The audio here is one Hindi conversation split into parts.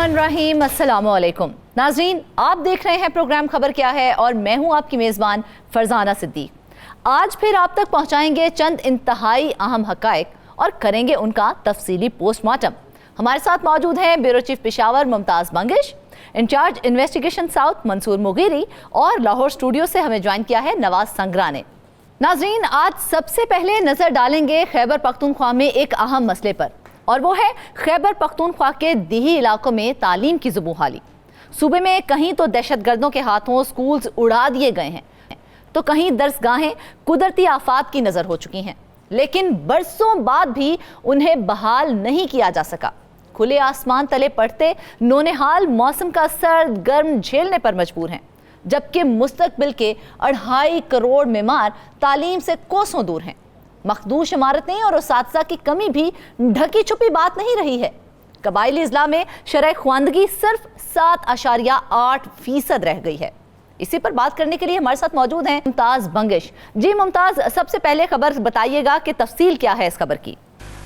बिस्मिल्लाहिर्रहमानिर्रहीम, अस्सलामुअलैकुम। नाज़रीन, आप देख रहे हैं प्रोग्राम खबर क्या है और मैं हूं आपकी मेज़बान फरजाना सिद्दीक। आज फिर आप तक पहुंचाएंगे चंद इंतहाई अहम हक़ाइक़ और करेंगे उनका तफसीली पोस्टमार्टम। हमारे साथ मौजूद हैं bureau chief Peshawar Mumtaz Bangash, incharge investigation south Mansoor Mugheeri और लाहौर स्टूडियो से हमें ज्वाइन किया है नवाज संगरा ने। नाज़रीन, आज सबसे पहले नज़र डालेंगे खैबर पख्तूनख्वा में एक अहम मसले पर, और वो है खैबर पख्तूनख्वा के दिही इलाकों में तालीम की ज़ुबूहाली। सूबे में कहीं तो दहशतगर्दों के हाथों स्कूल्स उड़ा दिए गए हैं, तो कहीं दरसगाहें कुदरती आफात की नज़र हो चुकी हैं, लेकिन बरसों बाद भी उन्हें बहाल नहीं किया जा सका। खुले आसमान तले पड़ते नौनिहाल मौसम का सर्द गर्म झेलने पर मजबूर हैं, जबकि मुस्तकबिल के 2.5 करोड़ मेमार तालीम से कोसों दूर हैं। मखदूश इमारतें और उसातिज़ा की कमी भी ढकी छुपी बात नहीं रही है। कबायली इज़ला में शरह ख्वानदगी सिर्फ 7.8% रह गई है। इसी पर बात करने के लिए हमारे साथ मौजूद हैं मुमताज़ बंगिश। जी मुमताज़, सबसे पहले खबर बताइएगा कि तफसील क्या है इस खबर की।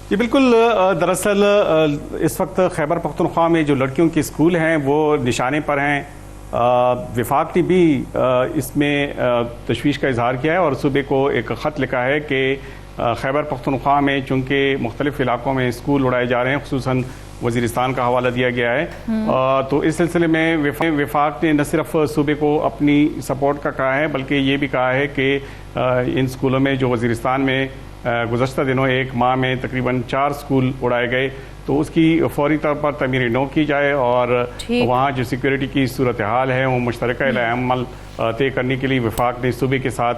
जी बिल्कुल, दरअसल इस वक्त खैबर पख्तूनख्वा में जो लड़कियों के स्कूल हैं वो निशाने पर हैं। विफाक ने भी इसमें तशवीश का इजहार किया है और सूबे को एक ख़त लिखा है कि खैबर पख्तूनख्वा में चूँकि मुख्तलिफ इलाकों में स्कूल उड़ाए जा रहे हैं, खुसूसन वज़ीरिस्तान का हवाला दिया गया है, तो इस सिलसिले में विफाक ने न सिर्फ सूबे को अपनी सपोर्ट का कहा है, बल्कि ये भी कहा है कि इन स्कूलों में जो वज़ीरिस्तान में गुज़श्ता दिनों एक माह में तकरीबन 4 स्कूल उड़ाए गए, तो उसकी फौरी तौर पर तमीर नौ की जाए और वहाँ जो सिक्योरिटी की सूरत हाल है वो मुश्तरका अमल तय करने के लिए विफाक ने सूबे के साथ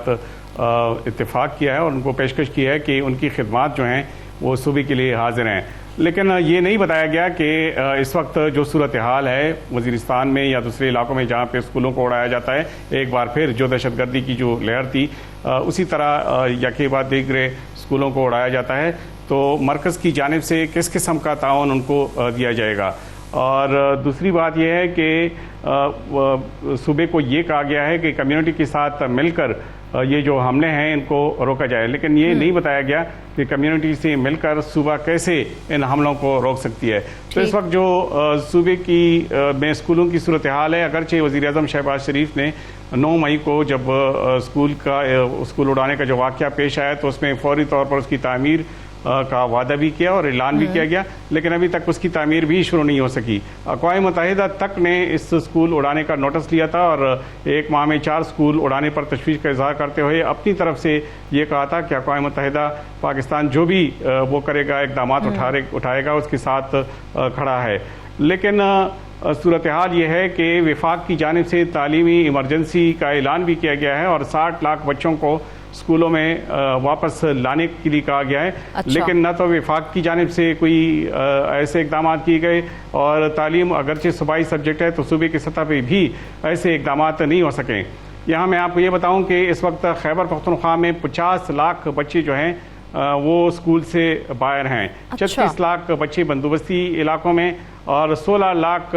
इत्तेफाक किया है और उनको पेशकश की है कि उनकी खिदमात जो हैं वो सूबे के लिए हाजिर हैं। लेकिन ये नहीं बताया गया कि इस वक्त जो सूरत हाल है वज़ीरिस्तान में या दूसरे इलाकों में जहाँ पे स्कूलों को उड़ाया जाता है, एक बार फिर जो दहशतगर्दी की जो लहर थी उसी तरह यके बाद दीगरे स्कूलों को उड़ाया जाता है, तो मरकज़ की जानिब से किस किस्म का ताउन उनको दिया जाएगा। और दूसरी बात यह है कि सूबे को ये कहा गया है कि कम्युनिटी के साथ मिलकर ये जो हमले हैं इनको रोका जाए, लेकिन ये नहीं बताया गया कि कम्युनिटी से मिलकर सूबा कैसे इन हमलों को रोक सकती है। तो इस वक्त जो सूबे की में स्कूलों की सूरत हाल है, अगरचे वज़ीर-ए-आज़म शहबाज शरीफ ने 9 मई को जब स्कूल उड़ाने का जो वाक़या पेश आया तो उसमें फौरी तौर पर उसकी तामीर का वादा भी किया और ऐलान भी किया गया, लेकिन अभी तक उसकी तामीर भी शुरू नहीं हो सकी। अक़वाम मुत्तहिदा तक ने इस स्कूल उड़ाने का नोटिस लिया था और एक माह में 4 स्कूल उड़ाने पर तशवीश का इजहार करते हुए अपनी तरफ से ये कहा था कि अक़वाम मुत्तहिदा पाकिस्तान जो भी वो करेगा, इक़दाम उठाएगा, उसके साथ खड़ा है। लेकिन सूरत हाल ये है कि विफाक की जानिब से तालीमी इमरजेंसी का ऐलान भी किया गया है और 60 लाख बच्चों को स्कूलों में वापस लाने के लिए कहा गया है। अच्छा। लेकिन न तो विफाक की जानिब से कोई ऐसे इक़दाम किए गए और तालीम अगरचे सूबाई सब्जेक्ट है तो सूबे की सतह पर भी ऐसे इक़दाम नहीं हो सकें। यहाँ मैं आपको ये बताऊँ कि इस वक्त खैबर पख्तूनख्वा में 50 लाख बच्चे जो हैं वो स्कूल से बाहर हैं। अच्छा। 36 लाख बच्चे बंदोबस्ती इलाकों में और 16 लाख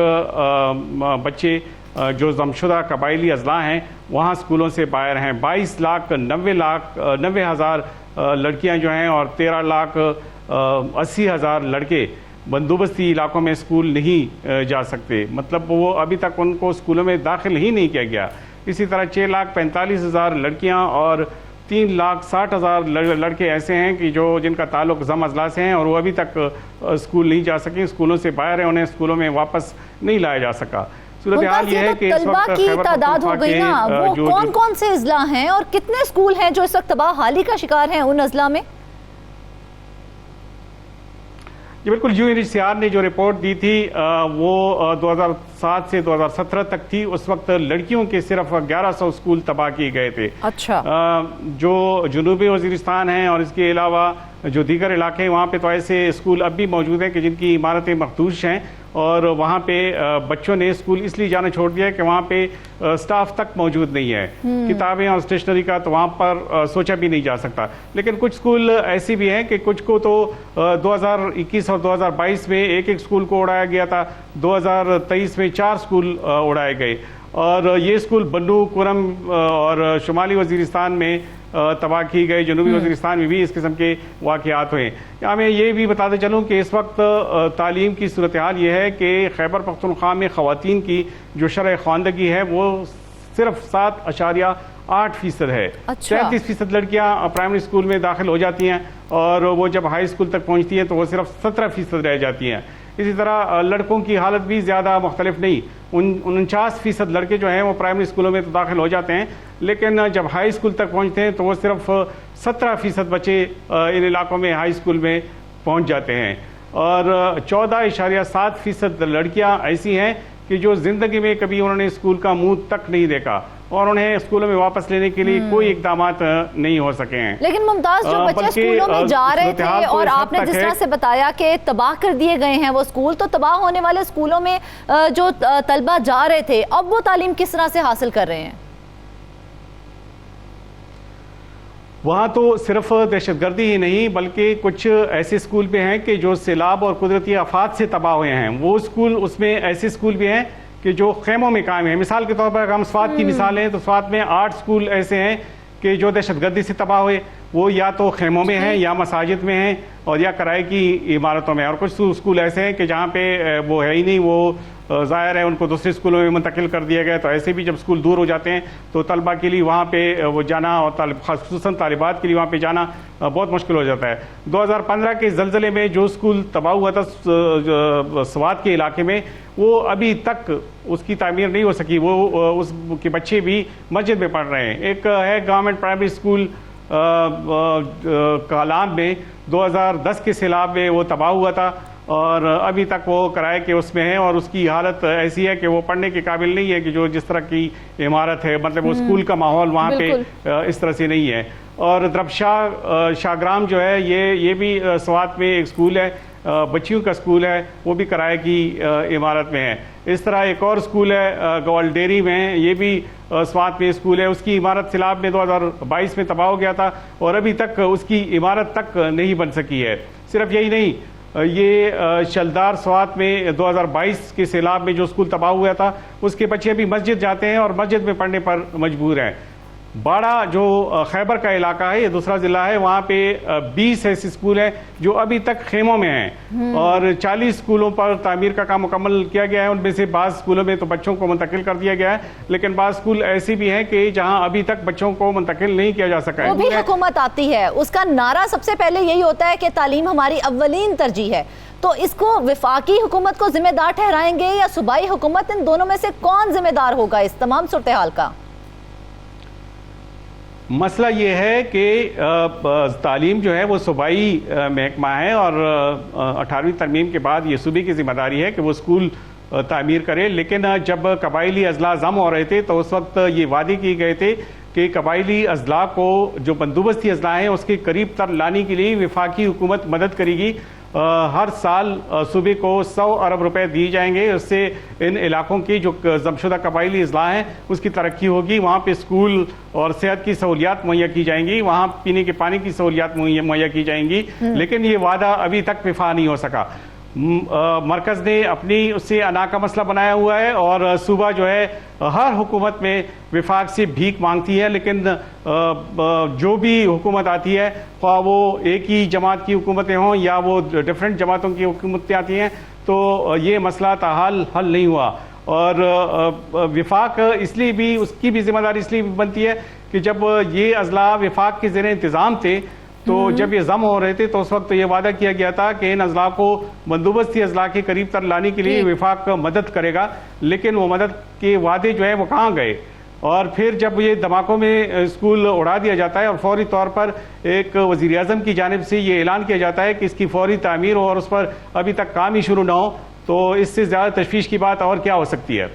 बच्चे जो जमशुदा कबायली अजला हैं वहाँ स्कूलों से बाहर हैं। 90 हज़ार लड़कियाँ जो हैं और 13 लाख 80 हज़ार लड़के बंदोबस्ती इलाकों में स्कूल नहीं जा सकते, मतलब वो अभी तक उनको स्कूलों में दाखिल ही नहीं किया गया। इसी तरह 6,45,000 लड़कियाँ और 3,60,000 लड़के ऐसे हैं कि जिनका ताल्लुक जम अजला से हैं और वो अभी तक स्कूल नहीं जा सके, स्कूलों से बाहर हैं, उन्हें स्कूलों में वापस नहीं लाया जा सका। सूरत हाल ये है कि इस वक्त की तादाद हो गई ना, वो कौन कौन से अजला हैं और कितने स्कूल हैं जो इस वक्त तबाहाली का शिकार हैं उन अजला में? जी बिल्कुल, UNHCR ने जो रिपोर्ट दी थी वो 2007 से 2017 तक थी। उस वक्त लड़कियों के सिर्फ 1100 स्कूल तबाह किए गए थे। अच्छा। जो जनूबी वज़ीरिस्तान है और इसके अलावा जो दीगर इलाके हैं वहाँ पे तो ऐसे स्कूल अब भी मौजूद हैं कि जिनकी इमारतें मखदूश हैं और वहाँ पे बच्चों ने स्कूल इसलिए जाना छोड़ दिया है कि वहाँ पे स्टाफ तक मौजूद नहीं है, किताबें और स्टेशनरी का तो वहाँ पर सोचा भी नहीं जा सकता। लेकिन कुछ स्कूल ऐसी भी हैं कि कुछ को तो 2021 और 2022 में एक स्कूल को उड़ाया गया था, 2023 में 4 स्कूल उड़ाए गए और ये स्कूल बन्नू, कुरम और शुमाली वजीरिस्तान में तबाह की गई, जनूबी वजीरिस्तान में भी इस किस्म के वाक़यात हुए। या मैं ये भी बताते चलूँ कि इस वक्त तालीम की सूरत हाल ये है कि खैबर पख्तूनख्वा में ख़वातीन की जो शरह ख़वानदगी है वो सिर्फ 7.8% है। 33% लड़कियां प्राइमरी स्कूल में दाखिल हो जाती हैं और वो जब हाई स्कूल तक पहुंचती हैं तो वो सिर्फ 17% रह जाती हैं। इसी तरह लड़कों की हालत भी ज़्यादा मुख्तलिफ नहीं, 49% लड़के जो हैं वो प्राइमरी स्कूलों में तो दाखिल हो जाते हैं, लेकिन जब हाई स्कूल तक पहुंचते हैं तो वो सिर्फ 17% बच्चे इन इलाकों में हाई स्कूल में पहुंच जाते हैं। और 14.7% लड़कियां ऐसी हैं कि जो ज़िंदगी में कभी उन्होंने स्कूल का मुंह तक नहीं देखा और उन्हें स्कूलों में वापस लेने के लिए कोई इकदामात नहीं हो सके हैं। लेकिन मुमताज, जो बच्चे स्कूलों में जा रहे थे और आपने जिस तरह से बताया कि तबाह कर दिए गए हैं वो स्कूल, तो तबाह होने वाले स्कूलों में जो तलबा जा रहे थे अब वो तालीम किस तरह से हासिल कर रहे हैं? वहाँ तो सिर्फ दहशतगर्दी ही नहीं बल्कि कुछ ऐसे स्कूल भी हैं कि जो सैलाब और कुदरती आफात से तबाह हुए हैं। वो स्कूल, उसमें ऐसे स्कूल भी हैं कि जो खेमों में कायम है। मिसाल के तौर पर अगर हम स्वात की मिसाल लें तो स्वात में 8 स्कूल ऐसे हैं कि जो दहशतगर्दी से तबाह हुए, वो या तो खेमों में हैं या मसाजिद में हैं और या किराए की इमारतों में। और कुछ स्कूल ऐसे हैं कि जहाँ पे वो है ही नहीं, वो ज़ाहिर है उनको दूसरे स्कूलों में मुंतकिल कर दिया गया। तो ऐसे भी जब स्कूल दूर हो जाते हैं तो तलबा के लिए वहाँ पे वो जाना और ख़ुसूसन तालिबात के लिए वहाँ पे जाना बहुत मुश्किल हो जाता है। 2015 के ज़लज़ले में जो स्कूल तबाह हुआ था स्वात के इलाके में, वो अभी तक उसकी तामीर नहीं हो सकी। वो उसके बच्चे भी मस्जिद में पढ़ रहे हैं। एक है गवर्नमेंट प्राइमरी स्कूल कालाम में 2010 के सैलाब में वो तबाह हुआ था और अभी तक वो किराए के उसमें है और उसकी हालत ऐसी है कि वो पढ़ने के काबिल नहीं है कि जो जिस तरह की इमारत है, मतलब वो स्कूल का माहौल वहाँ पे इस तरह से नहीं है। और द्रबशाह शाहग्राम जो है ये भी स्वात में एक स्कूल है, बच्चियों का स्कूल है, वो भी किराए की इमारत में है। इस तरह एक और स्कूल है ग्वालडेरी में, ये भी स्वात में स्कूल है, उसकी इमारत सैलाब में 2022 में तबाह हो गया था और अभी तक उसकी इमारत तक नहीं बन सकी है। सिर्फ यही नहीं, ये शलदार स्वात में 2022 के सैलाब में जो स्कूल तबाह हुआ था उसके बच्चे अभी मस्जिद जाते हैं और मस्जिद में पढ़ने पर मजबूर हैं। बाड़ा जो खैबर का इलाका है, ये दूसरा जिला है, वहाँ पे 20 ऐसे स्कूल हैं जो अभी तक खेमों में हैं और 40 स्कूलों पर तामीर का काम मुकम्मल किया गया है। उनमें से बाज़ स्कूलों में तो बच्चों को मुंतकिल कर दिया गया है, लेकिन बाज़ स्कूल ऐसे भी हैं कि जहाँ अभी तक बच्चों को मुंतकिल नहीं किया जा सका है। वो भी हुकूमत आती है, उसका नारा सबसे पहले यही होता है कि तालीम हमारी अव्वलीन तरजीह है। तो इसको वफाकी हुकूमत को जिम्मेदार ठहराएंगे या सूबाई हुकूमत? इन दोनों में से कौन जिम्मेदार होगा इस तमाम सूरत हाल का? मसला ये है कि तालीम जो है वो सूबाई महकमा है और 18वीं तरमीम के बाद ये सूबे की जिम्मेदारी है कि वो स्कूल तामीर करे। लेकिन जब कबायली अजला जम हो रहे थे तो उस वक्त ये वादे किए गए थे कि कबायली अजला को, जो बंदोबस्ती अजला हैं, उसके करीब तर लाने के लिए वफाकी हुकूमत मदद करेगी। हर साल सूबे को 100 अरब रुपए दिए जाएंगे, उससे इन इलाकों की जो जमशुदा कबायली अजला हैं उसकी तरक्की होगी। वहाँ पे स्कूल और सेहत की सहूलियात मुहैया की जाएंगी, वहाँ पीने के पानी की सहूलियात मुहैया की जाएंगी। लेकिन ये वादा अभी तक विफा नहीं हो सका। मरकज़ ने अपनी उससे अना का मसला बनाया हुआ है और सूबा जो है हर हुकूमत में विफाक से भीख मांगती है, लेकिन जो भी हुकूमत आती है, ख्वाह वो एक ही जमात की हुकूमतें हों या वो डिफरेंट जमातों की हुकूमतें आती हैं, तो ये मसला ताहाल हल नहीं हुआ। और विफाक इसलिए भी, उसकी भी जिम्मेदारी इसलिए भी बनती है कि जब ये अजला विफाक के ज़ेर इंतज़ाम थे तो जब ये जम हो रहे थे तो उस वक्त ये वादा किया गया था कि इन अजला को बंदोबस्ती अजला के करीब तर लाने के लिए विफाक मदद करेगा। लेकिन वो मदद के वादे जो है वो कहाँ गए? और फिर जब ये धमाकों में स्कूल उड़ा दिया जाता है और फौरी तौर पर एक वज़ीर आज़म की जानिब से ये ऐलान किया जाता है कि इसकी फौरी तामीर हो और उस पर अभी तक काम ही शुरू ना हो, तो इससे ज़्यादा तशवीश की बात और क्या हो सकती है?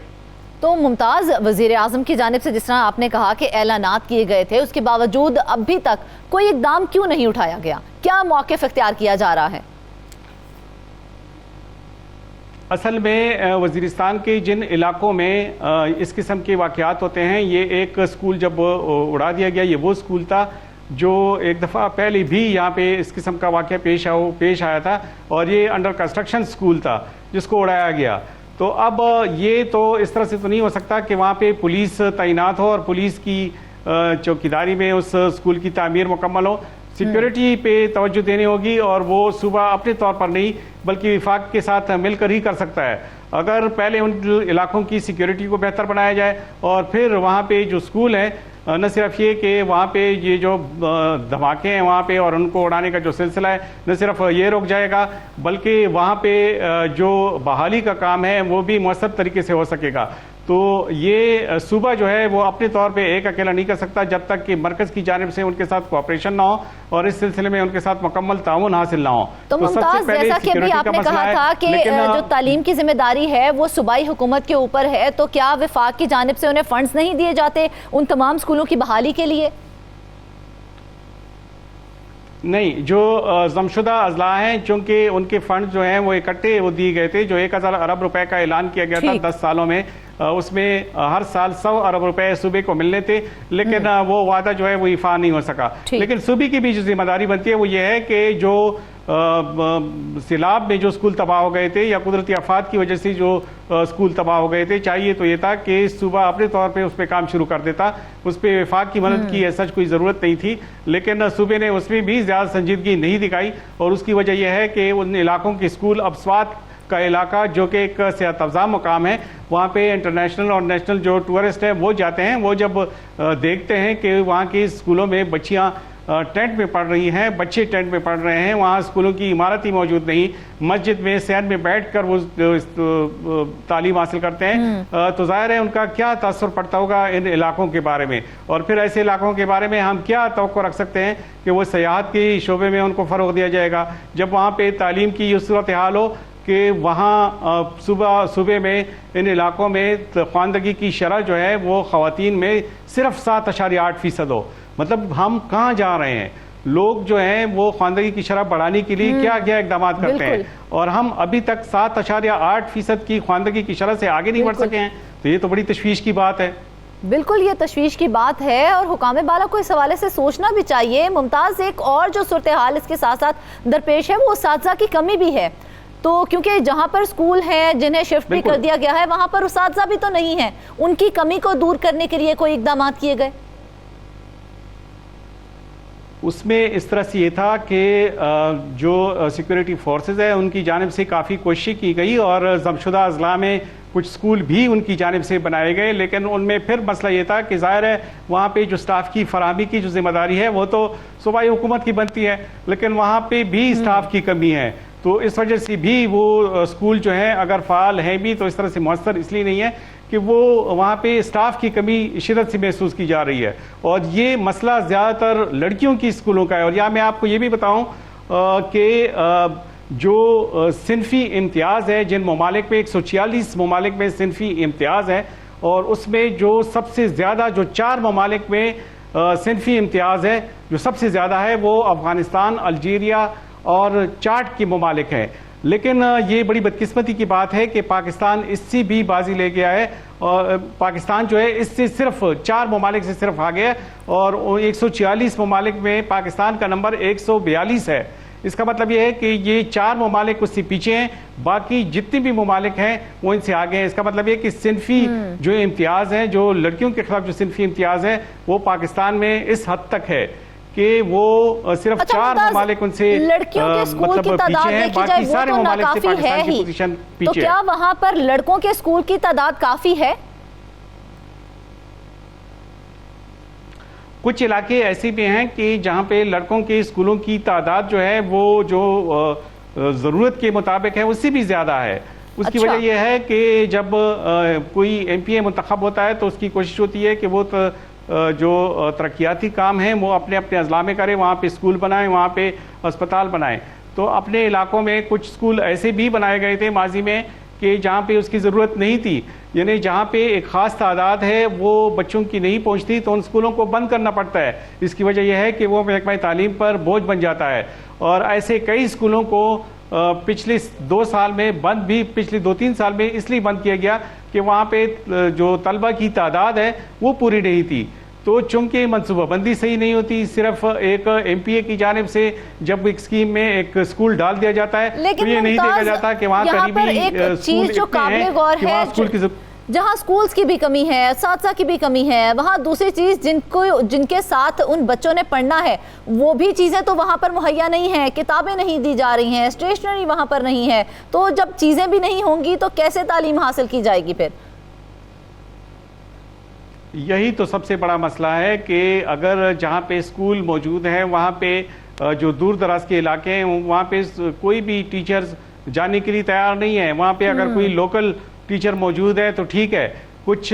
तो मुमताज़, वज़ीर आज़म की जानिब से जिस तरह आपने कहा कि ऐलानात किए गए थे, उसके बावजूद अभी तक कोई इकदाम क्यों नहीं उठाया गया? क्या मौक़िफ़ इख्तियार किया जा रहा है? असल में वज़ीरिस्तान के जिन इलाकों में इस किस्म के वाक़यात होते हैं, ये एक स्कूल जब उड़ा दिया गया, ये वो स्कूल था जो एक दफ़ा पहले भी यहाँ पे इस किस्म का वाक़या पेश आया था और ये अंडर कंस्ट्रक्शन स्कूल था जिसको उड़ाया गया। तो अब ये तो इस तरह से तो नहीं हो सकता कि वहाँ पे पुलिस तैनात हो और पुलिस की चौकीदारी में उस स्कूल की तामीर मुकम्मल हो। सिक्योरिटी पे तवज्जो देनी होगी और वो सूबा अपने तौर पर नहीं बल्कि विफाक के साथ मिलकर ही कर सकता है। अगर पहले उन इलाकों की सिक्योरिटी को बेहतर बनाया जाए और फिर वहाँ पे जो स्कूल है, न सिर्फ ये कि वहाँ पे ये जो धमाके हैं वहाँ पे और उनको उड़ाने का जो सिलसिला है न सिर्फ ये रुक जाएगा बल्कि वहाँ पे जो बहाली का काम है वो भी मौसर तरीके से हो सकेगा। तो ये सूबा जो है वो अपने तौर पे एक अकेला नहीं कर सकता जब तक कि मरकज की जानिब से उनके साथ कोऑपरेशन ना हो और इस सिलसिले में उनके साथ मुकम्मल ताउन हासिल ना हो। तो मुमताज, जैसा कि अभी आपने कहा था कि जो तालीम की जिम्मेदारी है वो सूबाई हुकूमत के ऊपर है, तो क्या विफाक की जानिब से उन्हें फंड्स नहीं दिए जाते उन तमाम स्कूलों की बहाली के लिए? नहीं, जो जमशुदा अजला हैं चूंकि उनके फंड जो हैं वो इकट्ठे वो दिए गए थे, जो 1000 अरब रुपए का ऐलान किया गया था 10 सालों में, उसमें हर साल 100 अरब रुपए सूबे को मिलने थे, लेकिन वो वादा जो है वो इफा नहीं हो सका। लेकिन सूबे की भी जो जिम्मेदारी बनती है वो ये है कि जो सैलाब में जो स्कूल तबाह हो गए थे या कुदरती आफात की वजह से जो स्कूल तबाह हो गए थे, चाहिए तो ये था कि सूबा अपने तौर पे उस पर काम शुरू कर देता, उस पर वफाक की मदद की ऐसा कोई ज़रूरत नहीं थी, लेकिन सूबे ने उसमें भी ज़्यादा संजीदगी नहीं दिखाई और उसकी वजह यह है कि उन इलाकों के स्कूल अब स्वात का इलाका जो कि एक सेहत अफजा मुकाम है, वहाँ पे इंटरनेशनल और नेशनल जो टूरिस्ट है वो जाते हैं, वो जब देखते हैं कि वहाँ के स्कूलों में बच्चियाँ टेंट में पढ़ रही हैं, बच्चे टेंट में पढ़ रहे हैं, वहाँ स्कूलों की इमारत ही मौजूद नहीं, मस्जिद में सहन में बैठकर वो तालीम हासिल करते हैं, तो जाहिर है उनका क्या तासुर पड़ता होगा इन इलाकों के बारे में। और फिर ऐसे इलाकों के बारे में हम क्या तवक्को रख सकते हैं कि वो सयाहत के शोबे में उनको फ़रोग दिया जाएगा जब वहाँ पे तालीम की ये सूरत हाल हो कि वहाँ सूबे में इन इलाकों में ख्वानदगी की शरह जो है वो ख़वातीन में सिर्फ 7.8% हो। मतलब हम कहाँ जा रहे हैं? लोग जो हैं वो ख्वानदगी की शरह बढ़ाने के लिए क्या क्या इकदाम करते हैं और हम अभी तक 7.8% की ख्वानदगी की शरह से आगे नहीं बढ़ सके हैं, तो ये तो बड़ी तशवीश की बात है। बिल्कुल, ये तशवीश की बात है और हुकाम बाला को इस हवाले से सोचना भी चाहिए। मुमताज़, एक और जो सूरत हाल इसके साथ साथ दरपेश है वो उस्ताज़ा की कमी भी है, तो क्योंकि जहाँ पर स्कूल हैं जिन्हें शिफ्ट भी कर दिया गया है वहाँ पर उस्ताज़ा भी तो नहीं है, उनकी कमी को दूर करने के लिए कोई इकदाम किए गए? उसमें इस तरह से ये था कि जो सिक्योरिटी फोर्सेस है उनकी जानिब से काफ़ी कोशिश की गई और जमशुदा अजला में कुछ स्कूल भी उनकी जानिब से बनाए गए, लेकिन उनमें फिर मसला ये था कि ज़ाहिर है वहाँ पे जो स्टाफ की फराहमी की जो जिम्मेदारी है वो तो सूबाई हुकूमत की बनती है, लेकिन वहाँ पे भी स्टाफ की कमी है, तो इस वजह से भी वो स्कूल जो है अगर फ़ाल हैं भी तो इस तरह से मौसर इसलिए नहीं है कि वो वहाँ पे स्टाफ की कमी शिदत से महसूस की जा रही है। और ये मसला ज़्यादातर लड़कियों की स्कूलों का है। और यहाँ मैं आपको ये भी बताऊँ कि जो सिनफी इम्तियाज़ है, जिन ममालिक में 146 ममालिक में सिनफी इम्तियाज़ है और उसमें जो सबसे ज़्यादा जो 4 ममालिक में सिनफी इम्तियाज़ है जो सबसे ज़्यादा है वो अफ़गानिस्तान, अल्जीरिया और चाड के ममालिक हैं। लेकिन ये बड़ी बदकिस्मती की बात है कि पाकिस्तान इससे भी बाजी ले गया है और पाकिस्तान जो है इससे सिर्फ 4 ममालिक से सिर्फ आगे है और 146 ममालिक में पाकिस्तान का नंबर 142 है। इसका मतलब ये है कि ये 4 ममालिक उससे पीछे हैं, बाकी जितने भी ममालिक हैं वो इनसे आगे हैं। इसका मतलब ये कि सिनफी जो इम्तियाज़ हैं, जो लड़कियों के खिलाफ जो सिनफी इम्तियाज़ है वो पाकिस्तान में इस हद तक है कि वो सिर्फ 4 ममालिक उनसे लड़कियों के स्कूल की तादाद देखी जाए वो तो नाकाफी है ही, तो क्या वहां पर लड़कों के स्कूल की तादाद काफी है? कुछ इलाके ऐसे भी हैं कि जहां पे लड़कों के स्कूलों की तादाद जो है वो जो ज़रूरत के मुताबिक है उससे भी ज़्यादा है। उसकी वजह यह है कि जब कोई MPA मुंतखब होता है तो उसकी कोशिश होती है कि वो जो तरक्याती काम है वो अपने अपने अजला में करें, वहाँ पे स्कूल बनाएं, वहाँ पे अस्पताल बनाएं। तो अपने इलाकों में कुछ स्कूल ऐसे भी बनाए गए थे माजी में कि जहाँ पे उसकी ज़रूरत नहीं थी, यानी जहाँ पे एक ख़ास तादाद है वो बच्चों की नहीं पहुँचती तो उन स्कूलों को बंद करना पड़ता है। इसकी वजह यह है कि वो महकमा तालीम पर बोझ बन जाता है और ऐसे कई स्कूलों को पिछले 2 साल में बंद भी, पिछले 2-3 साल में इसलिए बंद किया गया कि वहाँ पे जो तलबा की तादाद है वो पूरी नहीं थी। तो चूंकि मनसूबाबंदी सही नहीं होती, सिर्फ एक एमपीए की जानिब से जब एक स्कीम में एक स्कूल डाल दिया जाता है तो ये नहीं देखा जाता कि वहाँ करीबी स्कूल जो काबिल गौर है, जहाँ स्कूल्स की भी कमी है, साथ की भी कमी है, वहाँ दूसरी चीज़ जिनके साथ उन बच्चों ने पढ़ना है वो भी चीज़ें तो वहाँ पर मुहैया नहीं है, किताबें नहीं दी जा रही हैं, स्टेशनरी वहाँ पर नहीं है। तो जब चीज़ें भी नहीं होंगी तो कैसे तालीम हासिल की जाएगी फिर? यही तो सबसे बड़ा मसला है कि अगर जहाँ पे स्कूल मौजूद है वहाँ पे जो दूर दराज के इलाके हैं वहाँ पे कोई भी टीचर्स जाने के लिए तैयार नहीं है। वहाँ पे अगर कोई लोकल टीचर मौजूद है तो ठीक है। कुछ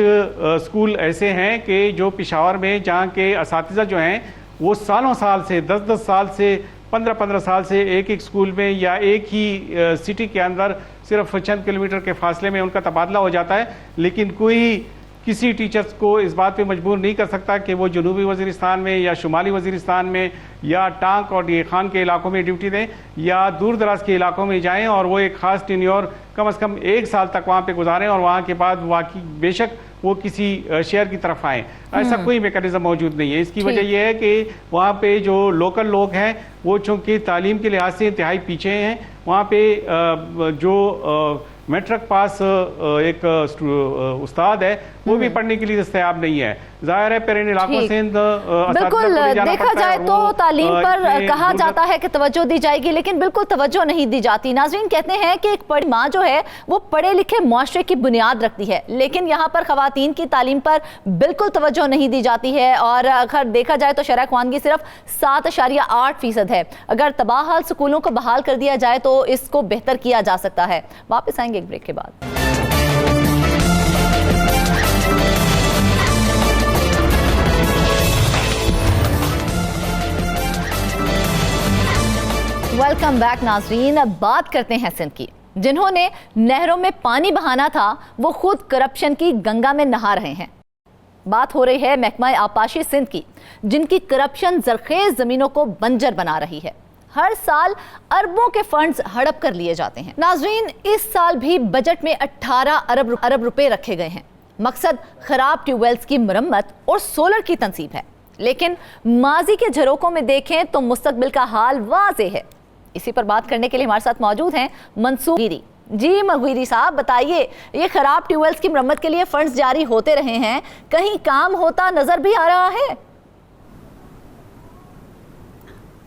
स्कूल ऐसे हैं कि जो पेशावर में जहाँ के असातिज़ा जो हैं वो सालों साल से 10-10 साल से 15-15 साल से एक स्कूल में या एक ही सिटी के अंदर सिर्फ चंद किलोमीटर के फासले में उनका तबादला हो जाता है, लेकिन कोई किसी टीचर्स को इस बात पे मजबूर नहीं कर सकता कि वो जनूबी वज़ीरिस्तान में या शुमाली वज़ीरिस्तान में या टांक और ये खान के इलाकों में ड्यूटी दें या दूर दराज के इलाकों में जाएं और वो एक ख़ास टेन्योर कम से कम 1 साल तक वहाँ पे गुजारें और वहाँ के बाद वाकई बेशक वो किसी शहर की तरफ आएँ। ऐसा कोई मेकनिज़म मौजूद नहीं है। इसकी वजह यह है कि वहाँ पे जो लोकल लोग हैं वो चूँकि तालीम के लिहाज से इंतहाई पीछे हैं। वहाँ पे जो मैट्रिक पास एक उस्ताद है वो भी पढ़ने के लिए दस्तयाब नहीं है। जाहिर है फिर इन इलाकों से बिल्कुल देखा जाए तो तालीम पर कहा जाता है कि तवज्जो दी जाएगी, लेकिन बिल्कुल तवज्जो नहीं दी जाती। नाज़रीन, कहते हैं कि एक बड़ी माँ जो है वो पढ़े लिखे मुआशरे की बुनियाद रखती है, लेकिन यहाँ पर ख़वातीन की तालीम पर बिल्कुल तवज्जो नहीं दी जाती है। और अगर देखा जाए तो शरह ख़वानगी सिर्फ 7.8% है। अगर तबाहाल स्कूलों को बहाल कर दिया जाए तो इसको बेहतर किया जा सकता है। वापस आएंगे एक ब्रेक के बाद। वेलकम बैक नाजरीन। अब बात करते हैं सिंध की। जिन्होंने नहरों में पानी बहाना था वो खुद करप्शन की गंगा में नहा रहे हैं। बात हो रही है महकमा आबपाशी सिंध की, जिनकी करप्शन जरखेज जमीनों को बंजर बना रही है। हर साल अरबों के फंड्स हड़प कर लिए जाते हैं। नाजरीन, इस साल भी बजट में 18 अरब रुपए रखे गए हैं। मकसद खराब ट्यूबवेल्स की मरम्मत और सोलर की तंसीब है, लेकिन माजी के झरोकों में देखें तो मुस्तकबिल का हाल वाज़े है। इसी पर बात करने के लिए हमारे साथ मौजूद हैं मंसूर गिरी। जी मगवीरी साहब, बताइए, ये खराब ट्यूबवेल्स की मरम्मत के लिए फंड्स जारी होते रहे हैं, कहीं काम होता नजर भी आ रहा है?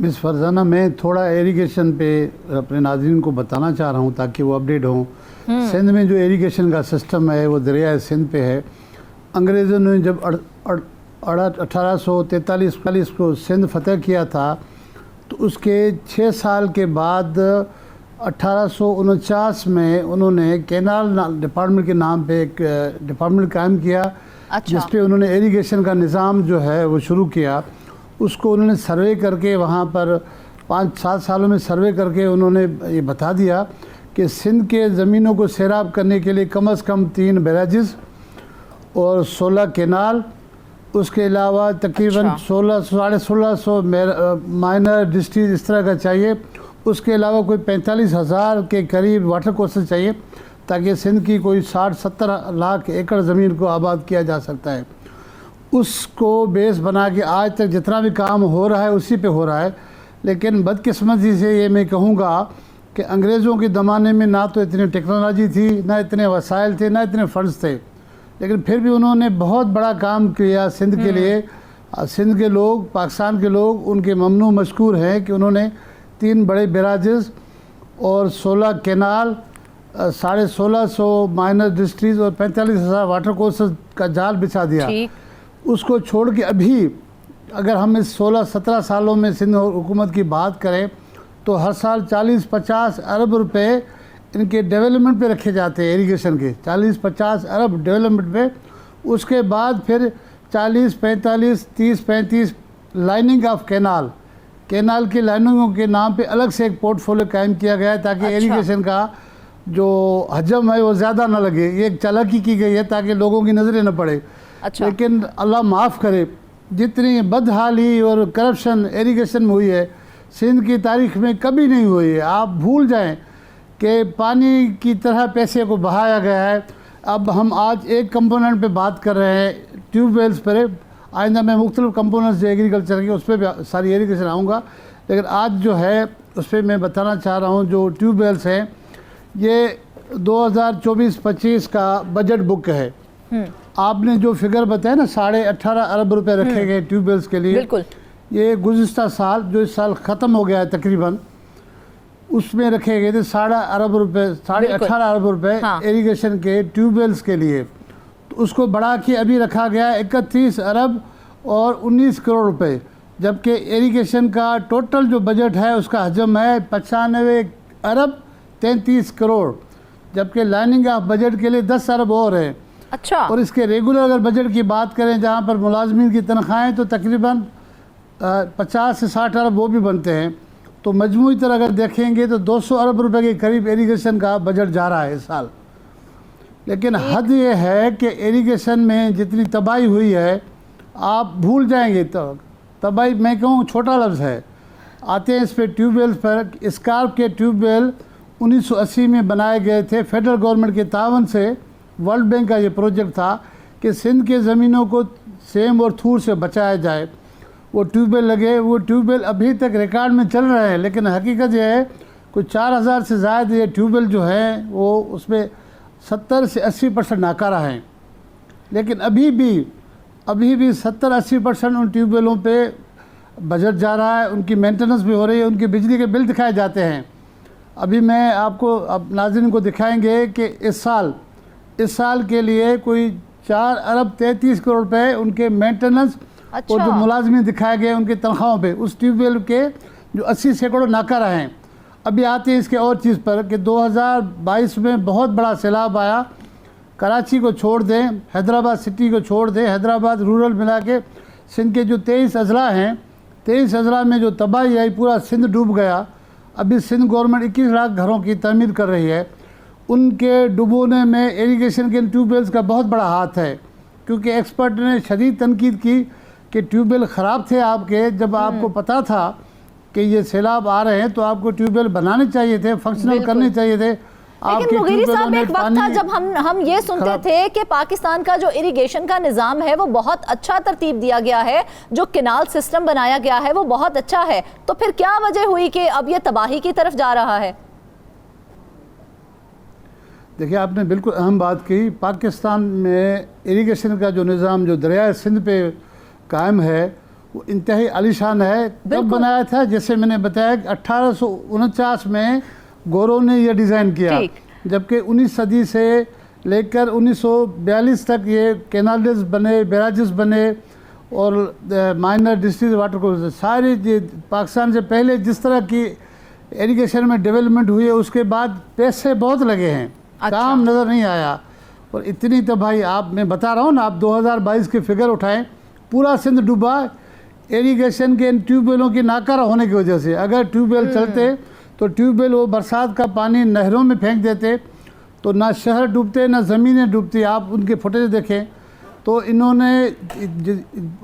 मिस फरजाना, मैं थोड़ा इरिगेशन पे अपने नाज़रीन को बताना चाह रहा हूँ ताकि वो अपडेट हों। सिंध में जो इरिगेशन का सिस्टम है वो दरिया सिंध पे है। अंग्रेज़ों ने जब 1843 को सिंध फतह किया था तो उसके 6 साल के बाद 1849 में उन्होंने कैनाल डिपार्टमेंट के नाम पे एक डिपार्टमेंट कायम किया। अच्छा। जिस पे उन्होंने इरिगेशन का निज़ाम जो है वो शुरू किया। उसको उन्होंने सर्वे करके वहाँ पर 5-7 सालों में सर्वे करके उन्होंने ये बता दिया कि सिंध के ज़मीनों को सैराब करने के लिए कम से कम 3 बैराजेस और 16 कैनाल, उसके अलावा तकरीबन 1600 माइनर डिस्ट्रिक्ट इस तरह का चाहिए। उसके अलावा कोई 45,000 के करीब वाटर कोर्सेज चाहिए ताकि सिंध की कोई 60-70 लाख एकड़ ज़मीन को आबाद किया जा सकता है। उसको बेस बना के आज तक जितना भी काम हो रहा है उसी पे हो रहा है। लेकिन बदकिस्मती से ये मैं कहूँगा कि अंग्रेज़ों के ज़माने में ना तो इतनी टेक्नोलॉजी थी, ना इतने वसाइल थे, ना इतने फ़ंड्स थे, लेकिन फिर भी उन्होंने बहुत बड़ा काम किया सिंध के लिए। सिंध के लोग, पाकिस्तान के लोग उनके ममनू मशकूर हैं कि उन्होंने 3 बड़े बैराजेस और 16 कैनाल, 1650 माइनर डिस्ट्रिक्ट और 45,000 वाटर कोर्सेज का जाल बिछा दिया। उसको छोड़ के अभी अगर हम इस 16-17 सालों में सिंध हुकूमत की बात करें तो हर साल 40-50 अरब रुपए इनके डेवलपमेंट पे रखे जाते हैं, इरिगेशन के 40-50 अरब डेवलपमेंट पे। उसके बाद फिर 40-45-30-35 लाइनिंग ऑफ कैनाल की लाइनिंगों के नाम पे अलग से एक पोर्टफोलियो कायम किया गया है ताकि इरिगेशन का जो हजम है वो ज़्यादा ना लगे। ये एक चालाकी की गई है ताकि लोगों की नज़रें न पड़े। लेकिन अल्लाह माफ़ करे, जितनी बदहाली और करप्शन इरिगेशन में हुई है सिंध की तारीख में कभी नहीं हुई है। आप भूल जाएं कि पानी की तरह पैसे को बहाया गया है। अब हम आज एक कंपोनेंट पे बात कर रहे हैं, ट्यूबवेल्स पर। आइंदा मैं मुख्तलिफ कंपोनेंट्स जो एग्रीकल्चर के उस पर भी सारी इरिगेशन आऊँगा, लेकिन आज जो है उस पर मैं बताना चाह रहा हूँ जो ट्यूबवेल्स हैं, ये 2024-25 का बजट बुक है। आपने जो फिगर बताया ना 18.5 अरब रुपए रखे गए ट्यूबवेल्स के लिए, बिल्कुल ये गुज़िश्ता साल जो इस साल ख़त्म हो गया है तकरीबन, उसमें रखे गए थे 18.5 अरब रुपए हाँ। इरिगेशन के ट्यूबवेल्स के लिए। तो उसको बढ़ा के अभी रखा गया 31 अरब और 19 करोड़ रुपए, जबकि इरिगेशन का टोटल जो बजट है उसका हजम है 95 अरब 33 करोड़, जबकि लाइनिंग ऑफ बजट के लिए 10 अरब और है। अच्छा। और इसके रेगुलर अगर बजट की बात करें जहाँ पर मुलाजमीन की तनख्वाहें तो तकरीबन 50 से 60 अरब वो भी बनते हैं, तो मजमूई तरह अगर देखेंगे तो 200 अरब रुपए के करीब इरिगेशन का बजट जा रहा है इस साल। लेकिन हद ये है कि इरिगेशन में जितनी तबाही हुई है आप भूल जाएंगे। तो तबाही मैं कहूँ छोटा लफ्ज़ है। आते हैं इस पर ट्यूबवेल्स पर। स्कार्प के ट्यूबवेल 1980 में बनाए गए थे फेडरल गवर्नमेंट के तावन से। वर्ल्ड बैंक का ये प्रोजेक्ट था कि सिंध के ज़मीनों को सेम और थूर से बचाया जाए। वो ट्यूबवेल लगे, वो ट्यूबवेल अभी तक रिकॉर्ड में चल रहे हैं, लेकिन हकीकत ये है कुछ 4000 से ज़्यादा ये ट्यूबवेल जो हैं वो उसमें 70 से 80% नाकारा हैं। लेकिन अभी भी 70-80% उन ट्यूबवेलों पे बजट जा रहा है, उनकी मेंटेनेंस भी हो रही है, उनके बिजली के बिल दिखाए जाते हैं। अभी मैं आपको अब नाज़रीन को दिखाएंगे कि इस साल के लिए कोई 4 अरब 33 करोड़ रुपए उनके मेंटेनेंस और जो मुलाजमीन दिखाए गए उनकी तनख्वाहों पे उस ट्यूबवेल के जो 80 सैकड़ों नाकारा हैं। अभी आते हैं इसके और चीज़ पर कि 2022 में बहुत बड़ा सैलाब आया। कराची को छोड़ दें, हैदराबाद सिटी को छोड़ दें, हैदराबाद रूरल मिला के सिंध के जो 23 अजला हैं, 23 अजला में जो तबाही आई, पूरा सिंध डूब गया। अभी सिंध गवर्नमेंट 21 लाख घरों की तमीर कर रही है। उनके डुबोने में इरिगेशन के ट्यूबवेल्स का बहुत बड़ा हाथ है, क्योंकि एक्सपर्ट ने शदीद तनकीद की कि ट्यूबवेल ख़राब थे आपके। जब आपको पता था कि ये सैलाब आ रहे हैं तो आपको ट्यूबवेल बनाने चाहिए थे, फंक्शनल करने चाहिए थे। लेकिन मुगीरी साहब एक वक्त था जब हम ये सुनते थे कि पाकिस्तान का जो इरिगेशन का निज़ाम है वो बहुत अच्छा तरतीब दिया गया है, जो केनाल सिस्टम बनाया गया है वो बहुत अच्छा है, तो फिर क्या वजह हुई कि अब ये तबाही की तरफ जा रहा है? देखिए, आपने बिल्कुल अहम बात की। पाकिस्तान में इरिगेशन का जो निज़ाम जो दरिया सिंध पे कायम है वो इंतहाई आलीशान है। कब बनाया था? जैसे मैंने बताया कि 1849 में गोरों ने यह डिज़ाइन किया, जबकि 19 सदी से लेकर 1942 तक ये कैनाल्स बने, बैराजेस बने और माइनर डिस्ट्रिक्ट वाटर कोर्स सारे पाकिस्तान से पहले जिस तरह की इरिगेशन में डेवलपमेंट हुई है उसके बाद पैसे बहुत लगे हैं। अच्छा। काम नज़र नहीं आया और इतनी तबाही आप मैं बता रहा हूँ ना, आप 2022 के फिगर उठाएं, पूरा सिंध डूबा इरिगेशन के इन ट्यूबवेलों की नाकारा होने की वजह से। अगर ट्यूबवेल चलते तो ट्यूबवेल वो बरसात का पानी नहरों में फेंक देते तो ना शहर डूबते ना ज़मीनें डूबती। आप उनके फुटेज देखें तो इन्होंने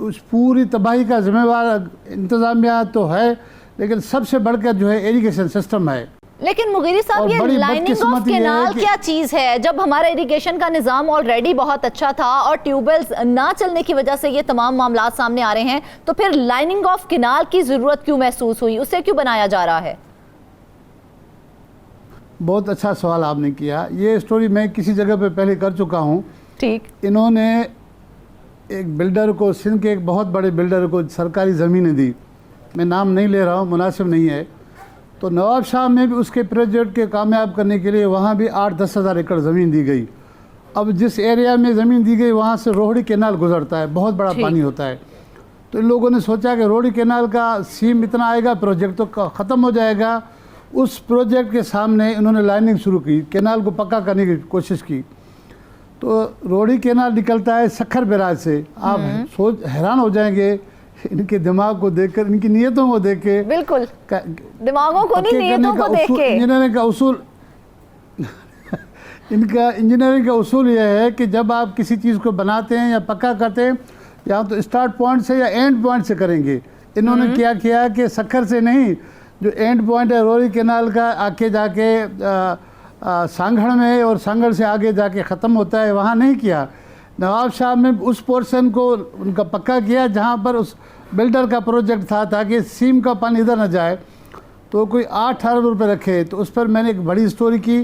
उस पूरी तबाही का जिम्मेवार इंतज़ामिया तो है, लेकिन सबसे बढ़कर जो है इरिगेशन सिस्टम है। लेकिन मुगीरी साहब, ये लाइनिंग ऑफ कैनाल क्या चीज़ है? जब हमारा इरिगेशन का निज़ाम ऑलरेडी बहुत अच्छा था और ट्यूबवेल्स ना चलने की वजह से ये तमाम मामला सामने आ रहे हैं, तो फिर लाइनिंग ऑफ कैनाल की ज़रूरत क्यों महसूस हुई? उसे क्यों बनाया जा रहा है? बहुत अच्छा सवाल आपने किया। ये स्टोरी मैं किसी जगह पे पहले कर चुका हूँ। ठीक। इन्होंने एक बिल्डर को, सिंध के एक बहुत बड़े बिल्डर को सरकारी ज़मीनें दी। मैं नाम नहीं ले रहा हूँ, मुनासिब नहीं है। तो नवाब शाह में भी उसके प्रोजेक्ट के कामयाब करने के लिए वहाँ भी 8-10 हज़ार एकड़ ज़मीन दी गई। अब जिस एरिया में ज़मीन दी गई वहाँ से रोहड़ी कैनाल गुजरता है, बहुत बड़ा पानी होता है। तो इन लोगों ने सोचा कि रोहड़ी कैनाल का सीम इतना आएगा, प्रोजेक्ट तो ख़त्म हो जाएगा। उस प्रोजेक्ट के सामने इन्होंने लाइनिंग शुरू की, कैनाल को पक्का करने की कोशिश की। तो रोहड़ी कैनाल निकलता है सखर बैराज से। आप हैरान हो जाएंगे इनके दिमाग को देखकर, इनकी नीयतों को देख के। बिल्कुल, दिमागों को नहीं, नीयतों को देख के। इंजीनियरिंग का उसूल इनका इंजीनियरिंग का उसूल यह है कि जब आप किसी चीज़ को बनाते हैं या पक्का करते हैं, या तो स्टार्ट पॉइंट से या एंड पॉइंट से करेंगे। इन्होंने क्या किया कि सखर से नहीं, जो एंड पॉइंट है रोहड़ी कैनाल का आके जाके सांगड़ में और सांगड़ से आगे जाके ख़त्म होता है, वहाँ नहीं किया। नवाब शाह में उस पोर्शन को उनका पक्का किया जहाँ पर उस बिल्डर का प्रोजेक्ट था ताकि सीम का पानी इधर न जाए, तो कोई 8 अरब रुपये रखे। तो उस पर मैंने एक बड़ी स्टोरी की,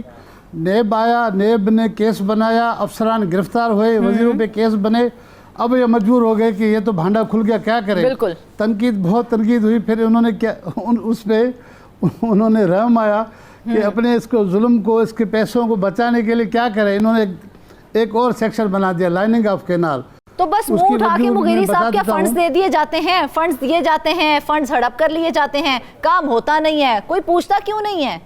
नेब आया, नेब ने केस बनाया, अफसरान गिरफ्तार हुए, वजीरों पे केस बने। अब ये मजबूर हो गए कि ये तो भांडा खुल गया, क्या करें। बिल्कुल तनकीद, बहुत तनकीद हुई। फिर उन्होंने क्या उस पर उन्होंने रहम आया कि अपने इसको जुल्म को, इसके पैसों को बचाने के लिए क्या करें। इन्होंने एक और सेक्शन बना दिया, लाइनिंग ऑफ कैनाल। तो बस मुंह उठा के मुगीरी साहब क्या फंड्स दे दिए जाते हैं, फंड्स दिए जाते हैं, फंड्स हड़प कर लिए जाते हैं, काम होता नहीं है, कोई पूछता क्यों नहीं है?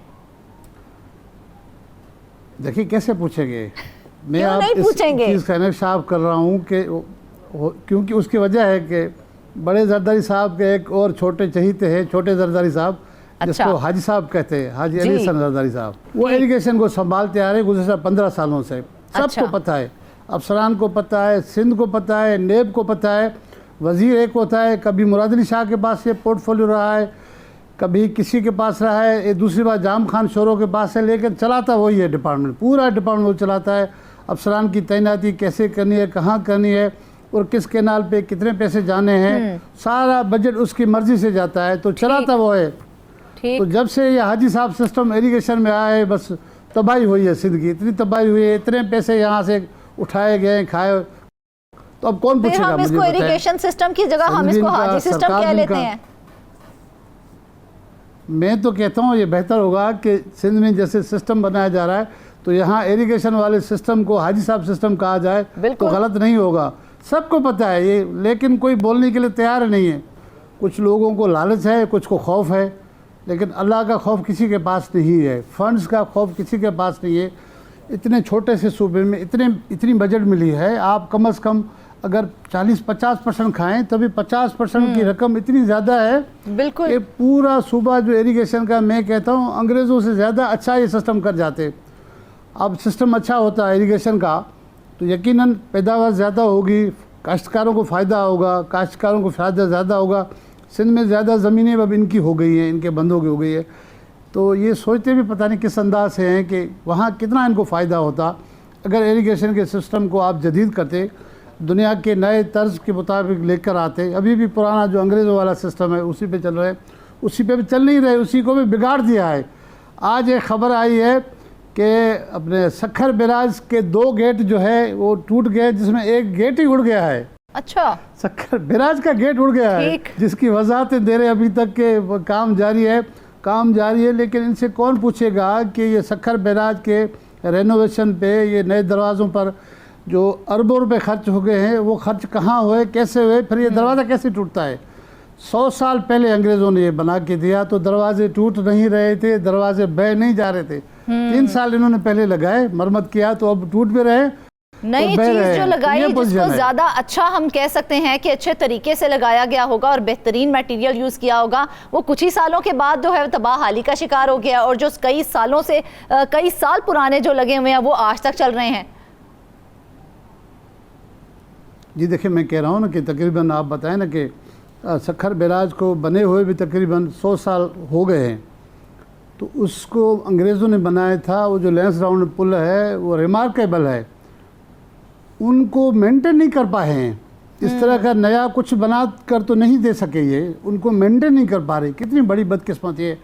देखिए कैसे पूछेंगे, मैं क्यों आप नहीं इस पूछेंगे? चीज़ का इंकशाफ कर रहा हूँ कि क्योंकि उसकी वजह है कि बड़े जरदारी साहब के एक और छोटे चहीते हैं, छोटे जरदारी साहब, जिसको हाजी साहब कहते हैं, हाजी अली हसन जरदारी साहब। वो इरिगेशन को संभालते आ रहे गुज़श्ता 15 सालों से। सबको पता है, अफसरान को पता है, सिंध को पता है, नेब को पता है, वज़ीर एक होता है, कभी मुराद अली शाह के पास ये पोर्टफोलियो रहा है, कभी किसी के पास रहा है, ये दूसरी बार जाम खान शोरों के पास है, लेकिन चलाता वही है डिपार्टमेंट, पूरा डिपार्टमेंट वो चलाता है। अफसरान की तैनाती कैसे करनी है, कहाँ करनी है और किस कैनाल पे कितने पैसे जाने हैं, सारा बजट उसकी मर्जी से जाता है, तो चलाता वो है। तो जब से ये हाजी साहब सिस्टम इरिगेशन में आया है, बस तबाही हुई है सिंध की, इतनी तबाही हुई है, इतने पैसे यहाँ से उठाए गए, खाए। तो अब कौन पूछेगा? हम इसको इरिगेशन सिस्टम की जगह हम इसको हाजी सिस्टम कह लेते हैं। मैं तो कहता हूँ ये बेहतर होगा कि सिंध में जैसे सिस्टम बनाया जा रहा है, तो यहाँ इरिगेशन वाले सिस्टम को हाजी साहब सिस्टम कहा जाए तो गलत नहीं होगा। सबको पता है ये, लेकिन कोई बोलने के लिए तैयार नहीं है। कुछ लोगों को लालच है, कुछ को खौफ है, लेकिन अल्लाह का खौफ किसी के पास नहीं है, फंड्स का खौफ किसी के पास नहीं है। इतने छोटे से सूबे में इतनी बजट मिली है, आप कम से कम अगर 40-50% खाएं तभी 50% की रकम इतनी ज़्यादा है बिल्कुल कि पूरा सूबा जो इरिगेशन का, मैं कहता हूँ अंग्रेज़ों से ज़्यादा अच्छा ये सिस्टम कर जाते। अब सिस्टम अच्छा होता है इरिगेशन का तो यकीनन पैदावार ज़्यादा होगी, काश्तकारों को फ़ायदा होगा, काश्तकारों को फ़ायदा ज़्यादा होगा। सिंध में ज़्यादा ज़मीनें अब इनकी हो गई हैं, इनके बंदों की हो गई है, तो ये सोचते भी पता नहीं किस अंदाज से हैं कि वहाँ कितना इनको फ़ायदा होता अगर इरिगेशन के सिस्टम को आप जदीद करते, दुनिया के नए तर्ज के मुताबिक लेकर आते। अभी भी पुराना जो अंग्रेज़ों वाला सिस्टम है उसी पे चल रहे, उसी पे भी चल नहीं रहे, उसी को भी बिगाड़ दिया है। आज एक ख़बर आई है कि अपने सखर बैराज के 2 गेट जो है वो टूट गए, जिसमें एक गेट ही उड़ गया है। अच्छा, सखर बैराज का गेट उड़ गया है, जिसकी वजाहतें दे रहे अभी तक के काम जारी है, काम जारी है। लेकिन इनसे कौन पूछेगा कि ये सखर बैराज के रेनोवेशन पे, ये नए दरवाज़ों पर जो अरबों रुपए खर्च हो गए हैं, वो खर्च कहाँ हुए, कैसे हुए, फिर ये दरवाज़ा कैसे टूटता है। 100 साल पहले अंग्रेज़ों ने ये बना के दिया तो दरवाजे टूट नहीं रहे थे, दरवाजे बह नहीं जा रहे थे। 3 साल इन्होंने पहले लगाए, मरम्मत किया तो अब टूट भी रहे। नई चीज जो लगाई जिसको ज्यादा अच्छा हम कह सकते हैं कि अच्छे तरीके से लगाया गया होगा और बेहतरीन मटेरियल यूज किया होगा, वो कुछ ही सालों के बाद जो है तबाहाली का शिकार हो गया और जो कई सालों से कई साल पुराने जो लगे हुए हैं वो आज तक चल रहे हैं। जी देखिए, मैं कह रहा हूँ ना कि तकरीबन आप बताएं ना कि सखर बैराज को बने हुए भी तकरीबन 100 साल हो गए हैं, तो उसको अंग्रेज़ों ने बनाया था। वो जो लेंस राउंड पुल है वो रिमार्केबल है, उनको मेंटेन नहीं कर पाए हैं। इस तरह का नया कुछ बना कर तो नहीं दे सके, ये उनको मेंटेन नहीं कर पा रहे। कितनी बड़ी बदकिस्मत है।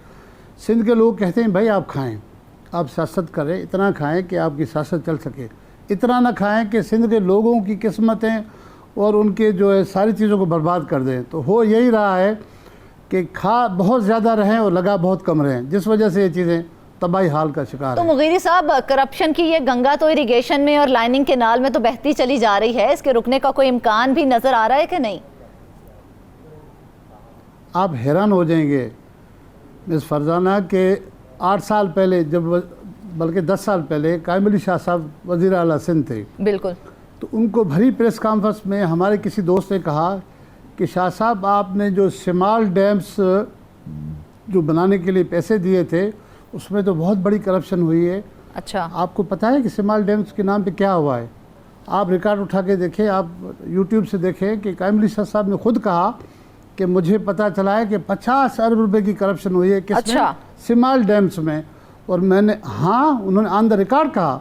सिंध के लोग कहते हैं भाई आप खाएं, आप सियासत करें, इतना खाएं कि आपकी सियासत चल सके, इतना ना खाएं कि सिंध के लोगों की किस्मतें और उनके जो है सारी चीज़ों को बर्बाद कर दें। तो हो यही रहा है कि खा बहुत ज़्यादा रहें और लगा बहुत कम रहें, जिस वजह से ये चीज़ें तबाही हाल का शिकार तो है। मुगीरी साहब, करप्शन की ये गंगा तो इरिगेशन में और लाइनिंग कैनाल में तो बहती चली जा रही है, इसके रुकने का कोई इम्कान भी नजर आ रहा है कि नहीं? आप हैरान हो जाएंगे मिस फरजाना के 8 साल पहले, जब बल्कि 10 साल पहले कायम अली शाह साहब वज़ीर आला सिंध थे, बिल्कुल, तो उनको भरी प्रेस कॉन्फ्रेंस में हमारे किसी दोस्त ने कहा कि शाह साहब आपने जो शिमाल डैम्स जो बनाने के लिए पैसे दिए थे उसमें तो बहुत बड़ी करप्शन हुई है। अच्छा, आपको पता है कि शिमाल डैम्स के नाम पे क्या हुआ है? आप रिकॉर्ड उठा के देखें, आप यूट्यूब से देखें कि कायम अली शाह साहब ने खुद कहा कि मुझे पता चला है कि 50 अरब रुपए की करप्शन हुई है। किसमें? अच्छा, शिमाल डैम्स में। और मैंने, हाँ, उन्होंने ऑन द रिकॉर्ड कहा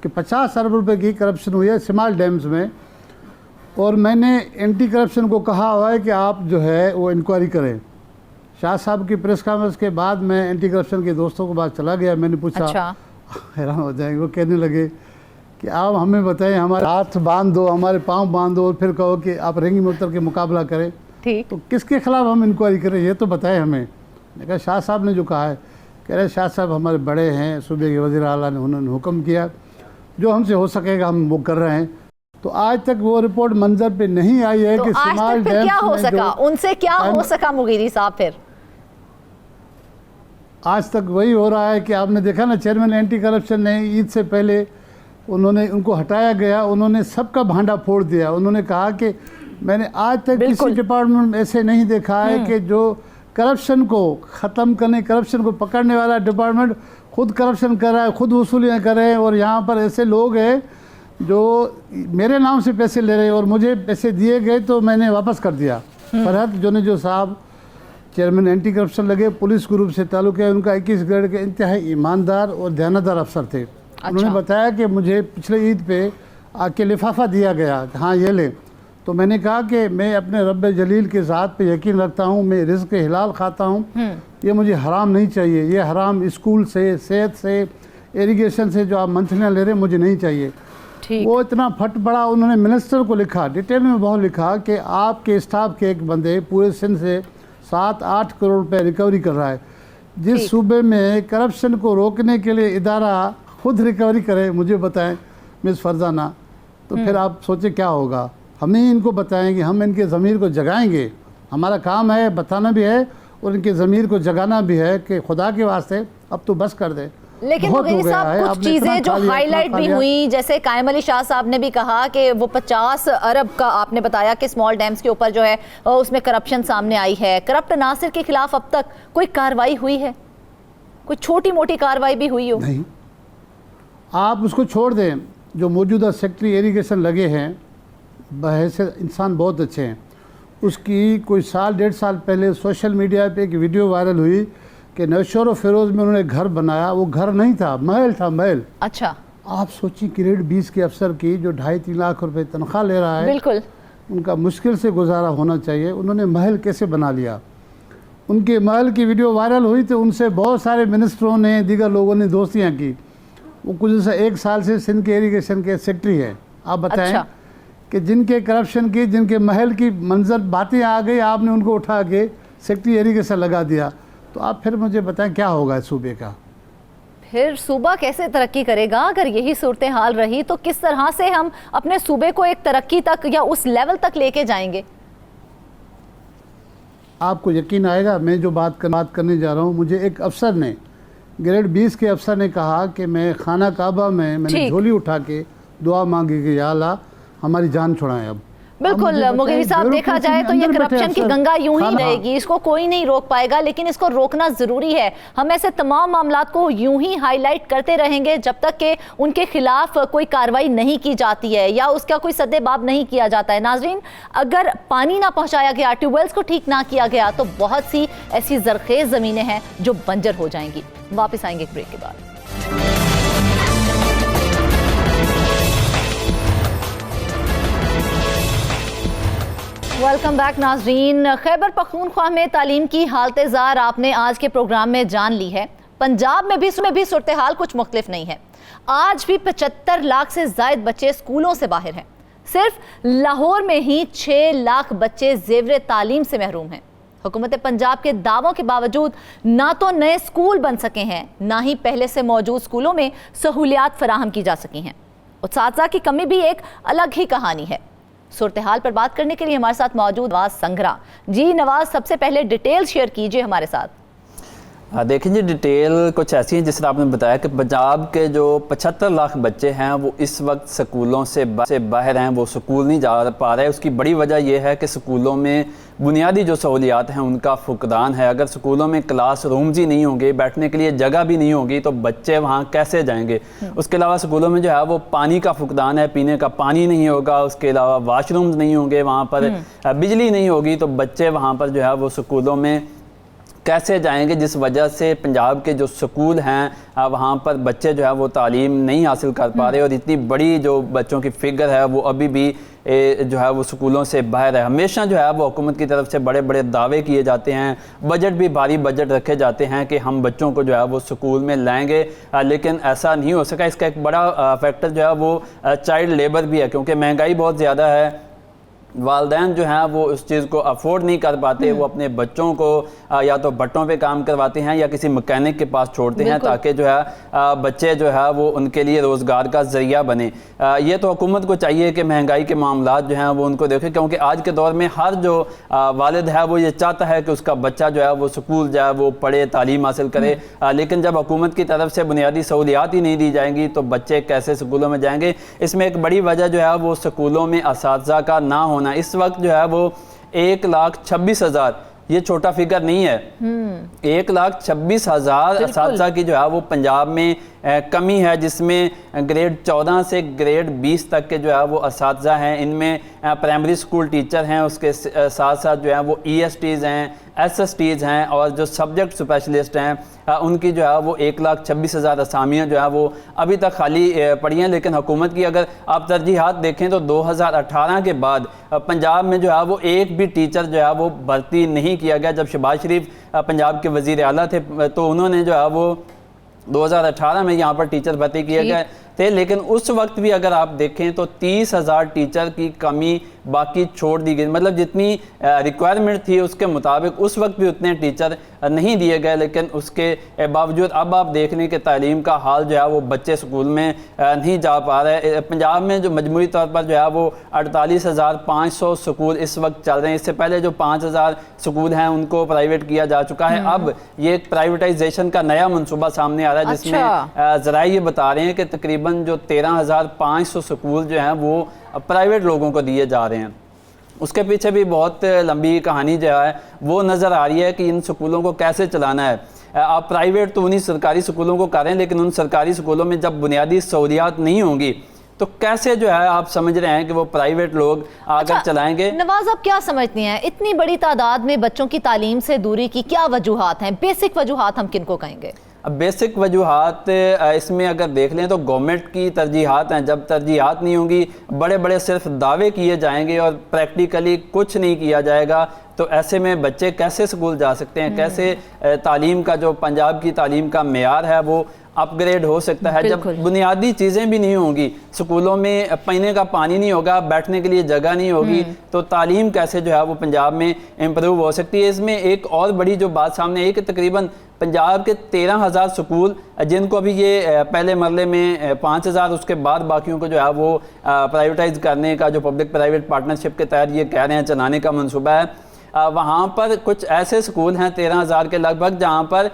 कि 50 अरब रुपए की करप्शन हुई है शिमाल डैम्स में। और मैंने एंटी करप्शन को कहा हुआ है कि आप जो है वो इंक्वायरी करें। शाह साहब की प्रेस कॉन्फ्रेंस के बाद मैं एंटी करप्शन के दोस्तों के पास चला गया। मैंने पूछा, अच्छा। हैरान हो जाएंगे, वो कहने लगे कि आप हमें बताएं, हमारे हाथ बांध दो, हमारे पाँव बांध दो और फिर कहो कि आप रिंग में उतर के मुकाबला करें। ठीक। तो किसके खिलाफ हम इंक्वायरी करें, ये तो बताएं हमें। मैंने कहा शाह साहब ने जो कहा है। कह रहे शाह साहब हमारे बड़े हैं, सूबे के वज़ीर आला ने, उन्होंने हुक्म किया, जो हमसे हो सकेगा हम वो कर रहे हैं। तो आज तक वो रिपोर्ट मंजर पे नहीं आई है तो कि आज तक फिर क्या हो सका, उनसे क्या हो सका मुगीरी साहब? फिर आज तक वही हो रहा है कि आपने देखा ना, चेयरमैन एंटी करप्शन ने ईद से पहले उन्होंने उनको हटाया गया, उन्होंने सबका भांडा फोड़ दिया। उन्होंने कहा कि मैंने आज तक किसी डिपार्टमेंट में ऐसे नहीं देखा है कि जो करप्शन को ख़त्म करने, करप्शन को पकड़ने वाला डिपार्टमेंट खुद करप्शन कर रहा है, खुद वसूलियाँ कर रहे हैं। और यहाँ पर ऐसे लोग हैं जो मेरे नाम से पैसे ले रहे हैं और मुझे पैसे दिए गए तो मैंने वापस कर दिया। फरहत जोनेजो साहब चेयरमैन एंटी करप्शन लगे, पुलिस ग्रुप से ताल्लुक़ है उनका, 21 ग्रेड के इंतहाई ईमानदार और ध्यानदार अफसर थे। उन्होंने बताया कि मुझे पिछले ईद पे आके लिफाफा दिया गया, हाँ ये ले। तो मैंने कहा कि मैं अपने रब जलील के ज़ात पे यकीन रखता हूँ, मैं रिज़्क़ हिलाल खाता हूँ, ये मुझे हराम नहीं चाहिए। ये हराम स्कूल से, सेहत से, इरिगेशन से जो आप मंथलियाँ ले रहे हैं मुझे नहीं चाहिए। वो इतना फट पड़ा, उन्होंने मिनिस्टर को लिखा, डिटेल में बहुत लिखा कि आपके स्टाफ के एक बंदे पूरे सिंध से 7-8 करोड़ रुपए रिकवरी कर रहा है। जिस सूबे में करप्शन को रोकने के लिए इदारा खुद रिकवरी करे, मुझे बताएं मिस फरजाना, तो फिर आप सोचे क्या होगा। हम ही इनको बताएंगे, हम इनके ज़मीर को जगाएंगे, हमारा काम है बताना भी है और इनके ज़मीर को जगाना भी है कि खुदा के वास्ते अब तो बस कर दे। लेकिन मुगीरी साहब कुछ चीजें जो हाईलाइट भी हुई, जैसे कायम अली शाह साहब ने भी कहा कि वो 50 अरब का आपने बताया कि स्मॉल डैम्स के ऊपर जो है उसमें करप्शन सामने आई है। करप्ट नासिर के खिलाफ अब तक कोई कार्रवाई हुई है? कोई छोटी मोटी कार्रवाई भी हुई हो? नहीं, आप उसको छोड़ दें। जो मौजूदा सेक्रेटरी इरिगेशन लगे हैं, बहैसियत इंसान बहुत अच्छे हैं। उसकी कोई 1.5 साल पहले सोशल मीडिया पे एक वीडियो वायरल हुई कि नौशहर और फिरोज में उन्होंने घर बनाया। वो घर नहीं था, महल था, महल। अच्छा। आप सोचिए ग्रेड 20 के अफसर की जो 2.5-3 लाख रुपए तनख्वाह ले रहा है, बिल्कुल उनका मुश्किल से गुजारा होना चाहिए। उन्होंने महल कैसे बना लिया? उनके महल की वीडियो वायरल हुई तो उनसे बहुत सारे मिनिस्टरों ने, दीगर लोगों ने दोस्तियाँ की। वो कुछ ऐसा 1 साल से सिंध के इरिगेशन के सेक्रेटरी हैं। आप बताएं। अच्छा। कि जिनके करप्शन की, जिनके महल की मंजर बातें आ गई, आपने उनको उठा के सेक्रेटरी इरिगेशन लगा दिया। तो आप फिर मुझे बताएं क्या होगा इस सूबे का? फिर सूबा कैसे तरक्की करेगा? अगर यही सूरत हाल रही तो किस तरह से हम अपने सूबे को एक तरक्की तक या उस लेवल तक लेके जाएंगे? आपको यकीन आएगा, मैं जो बात करने जा रहा हूँ, मुझे एक अफसर ने, ग्रेड 20 के अफसर ने कहा कि मैं खाना काबा में मैंने झोली उठा के दुआ मांगी कि या अल्लाह हमारी जान छुड़ाएं। अब बिल्कुल मुगीरी साहब, देखा जाए तो ये करप्शन की गंगा यूं ही रहेगी, इसको कोई नहीं रोक पाएगा, लेकिन इसको रोकना जरूरी है। हम ऐसे तमाम मामलात को यूं ही हाईलाइट करते रहेंगे जब तक कि उनके खिलाफ कोई कार्रवाई नहीं की जाती है या उसका कोई सद्देबाब नहीं किया जाता है। नाजरीन, अगर पानी ना पहुंचाया गया, ट्यूबवेल्स को ठीक ना किया गया, तो बहुत सी ऐसी जरखेज जमीनें हैं जो बंजर हो जाएंगी। वापिस आएंगे एक ब्रेक के बाद। वेलकम बैक नाजरीन। खैबर पख्तूनख्वा में तालीम की हालत-ए-ज़ार आपने आज के प्रोग्राम में जान ली है। पंजाब में भी सूरत हाल कुछ मुख्तलिफ नहीं है। आज भी 75 लाख से ज़ायद बच्चे स्कूलों से बाहर हैं। सिर्फ लाहौर में ही 6 लाख बच्चे ज़ेवर तालीम से महरूम हैं। हुकूमत पंजाब के दावों के बावजूद ना तो नए स्कूल बन सके हैं, ना ही पहले से मौजूद स्कूलों में सहूलियात फराहम की जा सकी हैं। उस्ताज़ा की कमी भी एक अलग ही कहानी है। सूरत हाल पर बात करने के लिए हमारे साथ मौजूद नवाज संगरा जी। नवाज, सबसे पहले डिटेल शेयर कीजिए हमारे साथ। देखिए जी, डिटेल कुछ ऐसी है जिस तरह आपने बताया कि पंजाब के जो 75 लाख बच्चे हैं वो इस वक्त स्कूलों से बाहर हैं, वो स्कूल नहीं जा पा रहे। उसकी बड़ी वजह यह है कि स्कूलों में बुनियादी जो सहूलियात हैं उनका फुकदान है। अगर स्कूलों में क्लास रूम्स ही नहीं होंगे, बैठने के लिए जगह भी नहीं होगी, तो बच्चे वहाँ कैसे जाएंगे? उसके अलावा स्कूलों में जो है वो पानी का फुकदान है, पीने का पानी नहीं होगा। उसके अलावा वाशरूम्स नहीं होंगे, वहाँ पर बिजली नहीं होगी, तो बच्चे वहाँ पर जो है वो स्कूलों में कैसे जाएंगे, जिस वजह से पंजाब के जो स्कूल हैं वहाँ पर बच्चे जो है वो तालीम नहीं हासिल कर पा रहे, और इतनी बड़ी जो बच्चों की फिगर है वो अभी भी जो है वो स्कूलों से बाहर है। हमेशा जो है वो हुकूमत की तरफ से बड़े बड़े दावे किए जाते हैं, बजट भी भारी बजट रखे जाते हैं कि हम बच्चों को जो है वो स्कूल में लाएंगे, लेकिन ऐसा नहीं हो सका। इसका एक बड़ा फैक्टर जो है वो चाइल्ड लेबर भी है, क्योंकि महंगाई बहुत ज़्यादा है। वालदैन जो हैं वो उस चीज़ को अफोर्ड नहीं कर पाते, वो अपने बच्चों को या तो भट्टों पे काम करवाते हैं या किसी मैकेनिक के पास छोड़ते हैं, ताकि जो है बच्चे जो है वो उनके लिए रोज़गार का ज़रिया बने। ये तो हुकूमत को चाहिए कि महंगाई के मामला जो हैं वो उनको देखें, क्योंकि आज के दौर में हर जो वालिद है वो ये चाहता है कि उसका बच्चा जो है वो स्कूल जाए, वो पढ़े, तालीम हासिल करे। लेकिन जब हुकूमत की तरफ से बुनियादी सहूलियात ही नहीं दी जाएंगी तो बच्चे कैसे स्कूलों में जाएंगे। इसमें एक बड़ी वजह जो है वो स्कूलों में असातिज़ा का ना होना। इस वक्त जो है वो 1,26,000, ये छोटा फिगर नहीं है, 1,26,000 असातिज़ा की जो है वो पंजाब में कमी है, जिसमें ग्रेड 14 से ग्रेड 20 तक के जो है वो असातिज़ा हैं। इनमें प्राइमरी स्कूल टीचर हैं, उसके साथ साथ जो है वो ESTs हैं, SSTs हैं, और जो सब्जेक्ट स्पेशलिस्ट हैं उनकी जो है वो 1,26,000 असामियाँ जो है वो अभी तक खाली पड़ी हैं। लेकिन हुकूमत की अगर आप तरजीहात देखें तो 2018 के बाद पंजाब में जो है वो एक भी टीचर जो है वो भर्ती नहीं किया गया। जब शहबाज शरीफ पंजाब के वज़ीर आला थे तो उन्होंने जो है वो 2018 में यहाँ पर टीचर भर्ती किए गए थे, लेकिन उस वक्त भी अगर आप देखें तो 30,000 टीचर की कमी बाकी छोड़ दी गई। मतलब जितनी रिक्वायरमेंट थी उसके मुताबिक उस वक्त भी उतने टीचर नहीं दिए गए, लेकिन उसके बावजूद अब आप देख लें कि तालीम का हाल जो है वो बच्चे स्कूल में नहीं जा पा रहे। पंजाब में जो मजमूरी तौर पर जो है वो 48,500 स्कूल इस वक्त चल रहे हैं। इससे पहले जो 5,000 स्कूल हैं उनको प्राइवेट किया जा चुका है। अब ये एक प्राइवेटाइजेशन का नया मनसूबा सामने आ रहा है, जिसमें ज़राए ये बता रहे हैं कि तकरीबन जो 13,500 स्कूल जो हैं वो प्राइवेट लोगों को दिए जा रहे हैं। उसके पीछे भी बहुत लंबी कहानी जो है वो नज़र आ रही है कि इन स्कूलों को कैसे चलाना है। आप प्राइवेट तो उन्हीं सरकारी स्कूलों को कर रहे हैं, लेकिन उन सरकारी स्कूलों में जब बुनियादी सहूलियात नहीं होंगी तो कैसे जो है आप समझ रहे हैं कि वो प्राइवेट लोग आकर चलाएंगे। नवाज, आप क्या समझती हैं इतनी बड़ी तादाद में बच्चों की तालीम से दूरी की क्या वजूहात हैं? बेसिक वजूहात हम किनको कहेंगे? अब बेसिक वजूहात इसमें अगर देख लें तो गवर्नमेंट की तरजीहात हैं। जब तरजीहात नहीं होंगी, बड़े बड़े सिर्फ दावे किए जाएंगे और प्रैक्टिकली कुछ नहीं किया जाएगा, तो ऐसे में बच्चे कैसे स्कूल जा सकते हैं? कैसे तालीम का जो पंजाब की तालीम का मेयार है वो अपग्रेड हो सकता है? जब बुनियादी चीज़ें भी नहीं होंगी, स्कूलों में पीने का पानी नहीं होगा, बैठने के लिए जगह नहीं होगी, तो तालीम कैसे जो है वो पंजाब में इम्प्रूव हो सकती है? इसमें एक और बड़ी जो बात सामने आई कि तकरीबन पंजाब के 13,000 स्कूल जिनको अभी ये पहले मरले में 5,000, उसके बाद बाकियों को जो है वो प्राइवेटाइज करने का जो पब्लिक प्राइवेट पार्टनरशिप के तहत ये कह रहे हैं चलाने का मंसूबा है, वहाँ पर कुछ ऐसे स्कूल हैं 13,000 के लगभग जहाँ पर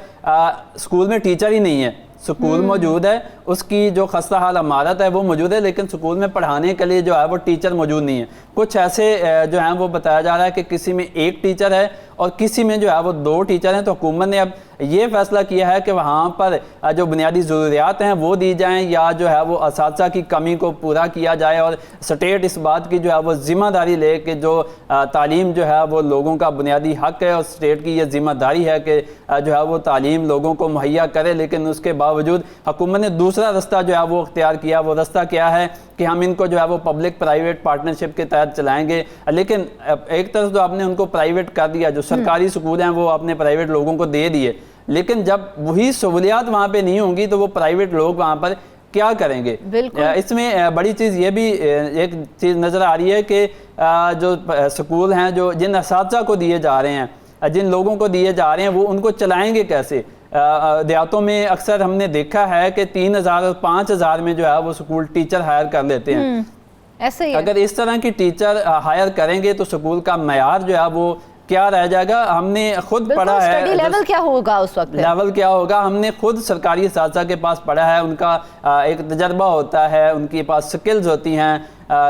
स्कूल में टीचर ही नहीं है। स्कूल मौजूद है, उसकी जो खस्ता हाल इमारत है वो मौजूद है, लेकिन स्कूल में पढ़ाने के लिए जो है वो टीचर मौजूद नहीं है। कुछ ऐसे जो हैं वो बताया जा रहा है कि किसी में एक टीचर है और किसी में जो है वो 2 टीचर हैं। तो हुकूमत ने अब ये फैसला किया है कि वहाँ पर जो बुनियादी ज़रूरियात हैं वो दी जाएं, या जो है वो असातिज़ा की कमी को पूरा किया जाए, और स्टेट इस बात की जो है वो ज़िम्मेदारी ले कि जो तालीम जो है वो लोगों का बुनियादी हक़ है, और स्टेट की ये ज़िम्मेदारी है कि जो है वो तालीम लोगों को मुहैया करे। लेकिन उसके बावजूद हुकूमत ने दूसरा रास्ता जो है वो अख्तियार किया। वो रास्ता क्या है कि हम इनको जो है वो पब्लिक प्राइवेट पार्टनरशिप के तहत चलाएंगे। लेकिन एक तरफ तो आपने उनको प्राइवेट कर दिया, जो सरकारी स्कूल हैं वो आपने प्राइवेट लोगों को दे दिए, लेकिन जब वही सहूलियात वहाँ पे नहीं होंगी तो वो प्राइवेट लोग वहाँ पर क्या करेंगे? इसमें बड़ी चीज़ ये भी एक चीज़ नज़र आ रही है कि जो स्कूल हैं जो जिन असातिज़ा को दिए जा रहे हैं, जिन लोगों को दिए जा रहे हैं, वो उनको चलाएंगे कैसे? देहातों में अक्सर हमने देखा है कि 3,000 और 5,000 में जो है वो स्कूल टीचर हायर कर लेते हैं। ऐसे ही अगर इस तरह की टीचर हायर करेंगे तो स्कूल का मयार जो है वो क्या रह जाएगा? हमने खुद पढ़ा है, स्टडी लेवल क्या होगा उस वक्त? लेवल क्या होगा? हमने खुद सरकारी असातिज़ा के पास पढ़ा है, उनका एक तजर्बा होता है, उनके पास स्किल्स होती हैं,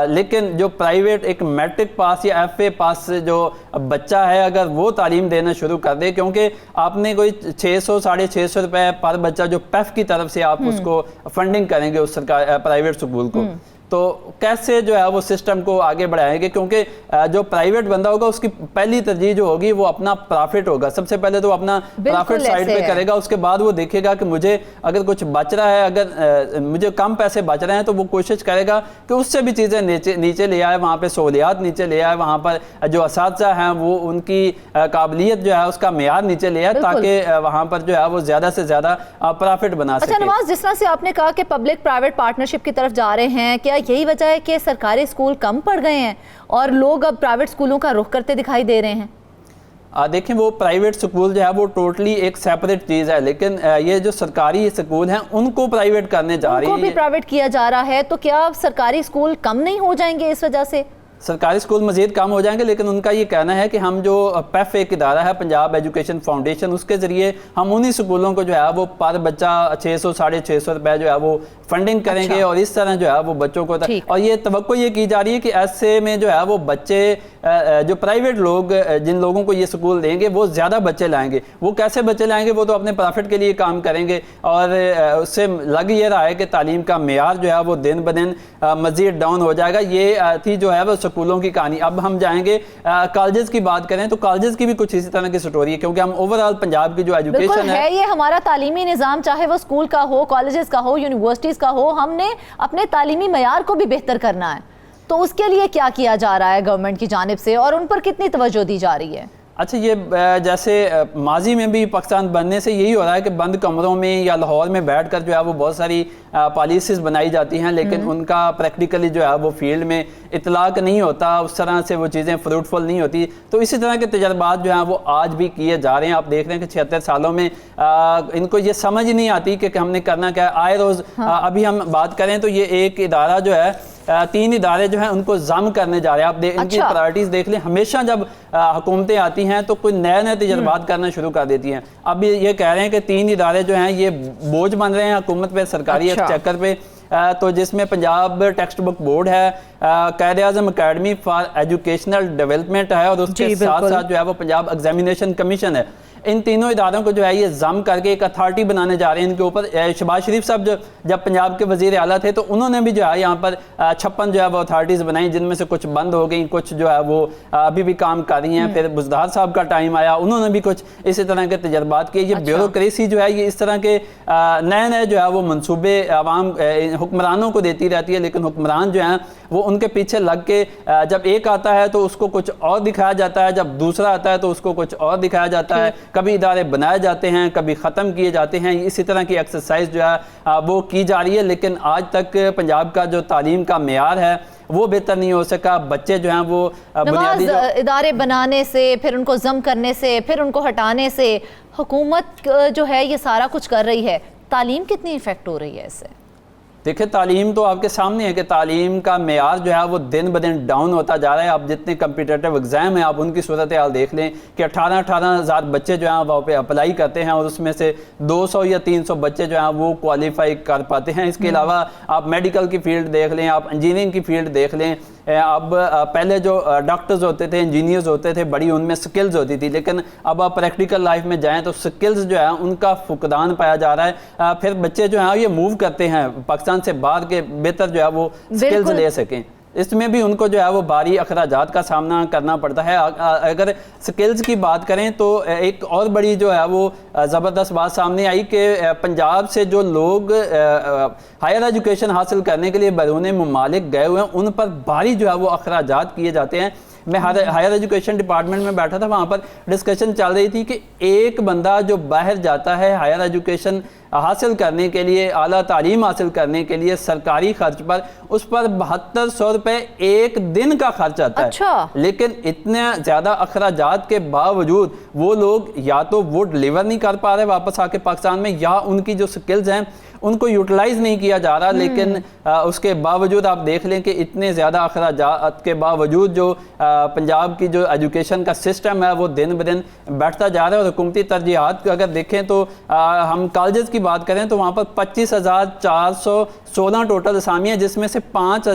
लेकिन जो प्राइवेट एक मैट्रिक पास या FA पास से जो बच्चा है, अगर वो तालीम देना शुरू कर दे, क्योंकि आपने कोई 600-650 रुपये पर बच्चा जो PEF की तरफ से आप उसको फंडिंग करेंगे उस सरकार प्राइवेट स्कूल को, तो कैसे जो है वो सिस्टम को आगे बढ़ाएंगे, क्योंकि जो प्राइवेट बंदा होगा उसकी पहली तरजीह जो होगी वो अपना प्रॉफिट होगा। सबसे पहले तो अपना प्रॉफिट साइड पे करेगा, उसके बाद वो देखेगा कि मुझे अगर कुछ बच रहा है, अगर मुझे कम पैसे बच रहे हैं तो वो कोशिश करेगा कि उससे भी चीज़ें नीचे ले आए, वहाँ पे सहूलियात नीचे ले आए, वहाँ पर जो असातिज़ा हैं वो उनकी काबिलियत जो है उसका मेयार नीचे ले आए, ताकि वहाँ पर जो है वो ज़्यादा से ज़्यादा प्रॉफिट बना सके। अच्छा नवाज, जिस तरह से आपने कहा कि पब्लिक प्राइवेट पार्टनरशिप की तरफ जा रहे हैं, क्या यही वजह है कि सरकारी स्कूल कम पड़ गए हैं और लोग अब प्राइवेट स्कूलों का रुख करते दिखाई दे रहे हैं? देखें, वो प्राइवेट स्कूल जो है वो टोटली एक सेपरेट चीज़ है, लेकिन ये जो सरकारी स्कूल हैं उनको प्राइवेट करने जा रही है, उनको भी प्राइवेट किया जा रहा है, तो क्या सरकारी स्कूल कम नहीं हो जाएंगे इस वजह से? सरकारी स्कूल मज़ीद कम हो जाएंगे, लेकिन उनका ये कहना है कि हम जो पेफ एक इदारा है, पंजाब एजुकेशन फाउंडेशन, उसके ज़रिए हम उन्हीं स्कूलों को जो है वो पर बच्चा 600 650 रुपये जो है वो फंडिंग करेंगे। अच्छा। और इस तरह जो है वो बच्चों को, और ये तवक्को ये की जा रही है कि ऐसे में जो है वो बच्चे जो प्राइवेट लोग जिन लोगों को ये स्कूल देंगे वो ज़्यादा बच्चे लाएंगे। वो कैसे बच्चे लाएंगे, वो तो अपने प्रॉफिट के लिए काम करेंगे, और उससे लग ये रहा है कि तालीम का मेयार जो है वो दिन ब दिन मज़ीद डाउन हो जाएगा। ये थी जो है वो स्कूलों की कहानी। अब हम जाएंगे कॉलेजेस की बात करें तो कॉलेजेस की भी कुछ इसी तरह की स्टोरी है, क्योंकि हम ओवरऑल पंजाब की जो एजुकेशन है, ये हमारा तालीमी निज़ाम, चाहे वो स्कूल का हो, कॉलेजेस का हो, यूनिवर्सिटीज़ का हो, हमने अपने तालीमी मयार को भी बेहतर करना है। तो उसके लिए क्या किया जा रहा है गवर्नमेंट की जानिब से और उन पर कितनी तवज्जो दी जा रही है? अच्छा, ये जैसे माजी में भी पाकिस्तान बनने से यही हो रहा है कि बंद कमरों में या लाहौर में बैठकर जो है वो बहुत सारी पॉलिसीज बनाई जाती हैं, लेकिन उनका प्रैक्टिकली जो है वो फील्ड में इतलाक नहीं होता, उस तरह से वो चीज़ें फ्रूटफुल नहीं होती। तो इसी तरह के तजर्बात जो हैं वो आज भी किए जा रहे हैं। आप देख रहे हैं कि 76 सालों में इनको ये समझ ही नहीं आती कि हमने करना क्या है। आए रोज़ अभी हम बात करें तो ये एक इदारा जो है, 3 इदारे जो हैं उनको जम करने जा रहे हैं। आप इनकी प्रायोरिटीज देख लें, हमेशा जब हुकूमतें आती हैं तो कोई नए नए तजर्बात करना शुरू कर देती हैं। अब ये कह रहे हैं कि 3 इदारे जो हैं ये बोझ बन रहे हैं हुकूमत पे, सरकारी एक्सचेकर पे, तो जिसमें पंजाब टेक्स्ट बुक बोर्ड है, Quaid-e-Azam academy for educational development है, और उसके साथ साथ जो है वो पंजाब एग्जामिनेशन कमीशन है। इन तीनों इदारों को जो है ये जम करके एक अथॉरिटी बनाने जा रहे हैं इनके ऊपर। शहबाज शरीफ साहब जब पंजाब के वजीर आला थे तो उन्होंने भी जो है यहाँ पर 56 जो है वो अथॉरिटीज़ बनाई, जिनमें से कुछ बंद हो गई, कुछ जो है वो अभी भी काम कर रही हैं। फिर बुज़दार साहब का टाइम आया, उन्होंने भी कुछ इसी तरह के तजर्बात किए। ये ब्यूरोक्रेसी जो है ये इस तरह के नए नए जो है वो मनसूबे आवाम हुक्मरानों को देती रहती है, लेकिन हुक्मरान जो हैं वो उनके पीछे लग के जब एक आता है तो उसको कुछ और दिखाया जाता है, जब दूसरा आता है तो उसको कुछ और दिखाया जाता है। कभी इदारे बनाए जाते हैं, कभी ख़त्म किए जाते हैं। इसी तरह की एक्सरसाइज जो है वो की जा रही है, लेकिन आज तक पंजाब का जो तालीम का मेयार है वो बेहतर नहीं हो सका। बच्चे जो हैं वो बुनियादी इदारे बनाने से, फिर उनको जम करने से, फिर उनको हटाने से हुकूमत जो है ये सारा कुछ कर रही है, तालीम कितनी इफेक्ट हो रही है इससे? देखिए, तालीम तो आपके सामने है कि तालीम का मेयार जो है वो दिन ब दिन डाउन होता जा रहा है। आप जितने कम्पिटिटिव एग्ज़ाम हैं आप उनकी सूरत हाल देख लें कि 18,000 बच्चे जो हैं वहाँ पे अप्लाई करते हैं और उसमें से 200 या 300 बच्चे जो हैं वो क्वालिफाई कर पाते हैं। इसके अलावा आप मेडिकल की फील्ड देख लें, आप इंजीनियरिंग की फील्ड देख लें। अब पहले जो डॉक्टर्स होते थे, इंजीनियर्स होते थे, बड़ी उनमें स्किल्स होती थी, लेकिन अब आप प्रैक्टिकल लाइफ में जाएं तो स्किल्स जो है उनका फुकदान पाया जा रहा है। फिर बच्चे जो हैं ये मूव करते हैं पाकिस्तान से बाहर के बेहतर जो है वो स्किल्स ले सकें। इसमें भी उनको जो है वो भारी अखराजात का सामना करना पड़ता है। अगर स्किल्स की बात करें तो एक और बड़ी जो है वो ज़बरदस्त बात सामने आई कि पंजाब से जो लोग हायर एजुकेशन हासिल करने के लिए बैरून ममालिक गए हुए हैं उन पर भारी जो है वो अखराजात किए जाते हैं। मैं हायर एजुकेशन डिपार्टमेंट में बैठा था, वहाँ पर डिस्कशन चल रही थी कि एक बंदा जो बाहर जाता है हायर एजुकेशन हासिल करने के लिए, आला तालीम हासिल करने के लिए, सरकारी खर्च पर उस पर 7200 रुपये एक दिन का खर्च आता है। लेकिन इतने ज़्यादा अखराजात के बावजूद वो लोग या तो वो डिलीवर नहीं कर पा रहे वापस आके पाकिस्तान में, या उनकी जो स्किल्स हैं उनको यूटिलाइज नहीं किया जा रहा। लेकिन उसके बावजूद आप देख लें कि इतने ज़्यादा अखराजात के बावजूद जो पंजाब की जो एजुकेशन का सिस्टम है वो दिन ब दिन बैठता जा रहा है। और हुकूमती तरजीहात अगर देखें तो हम कॉलेजेस की बात करें तो वहाँ पर 25,416 टोटल असामियाँ, जिसमें से 5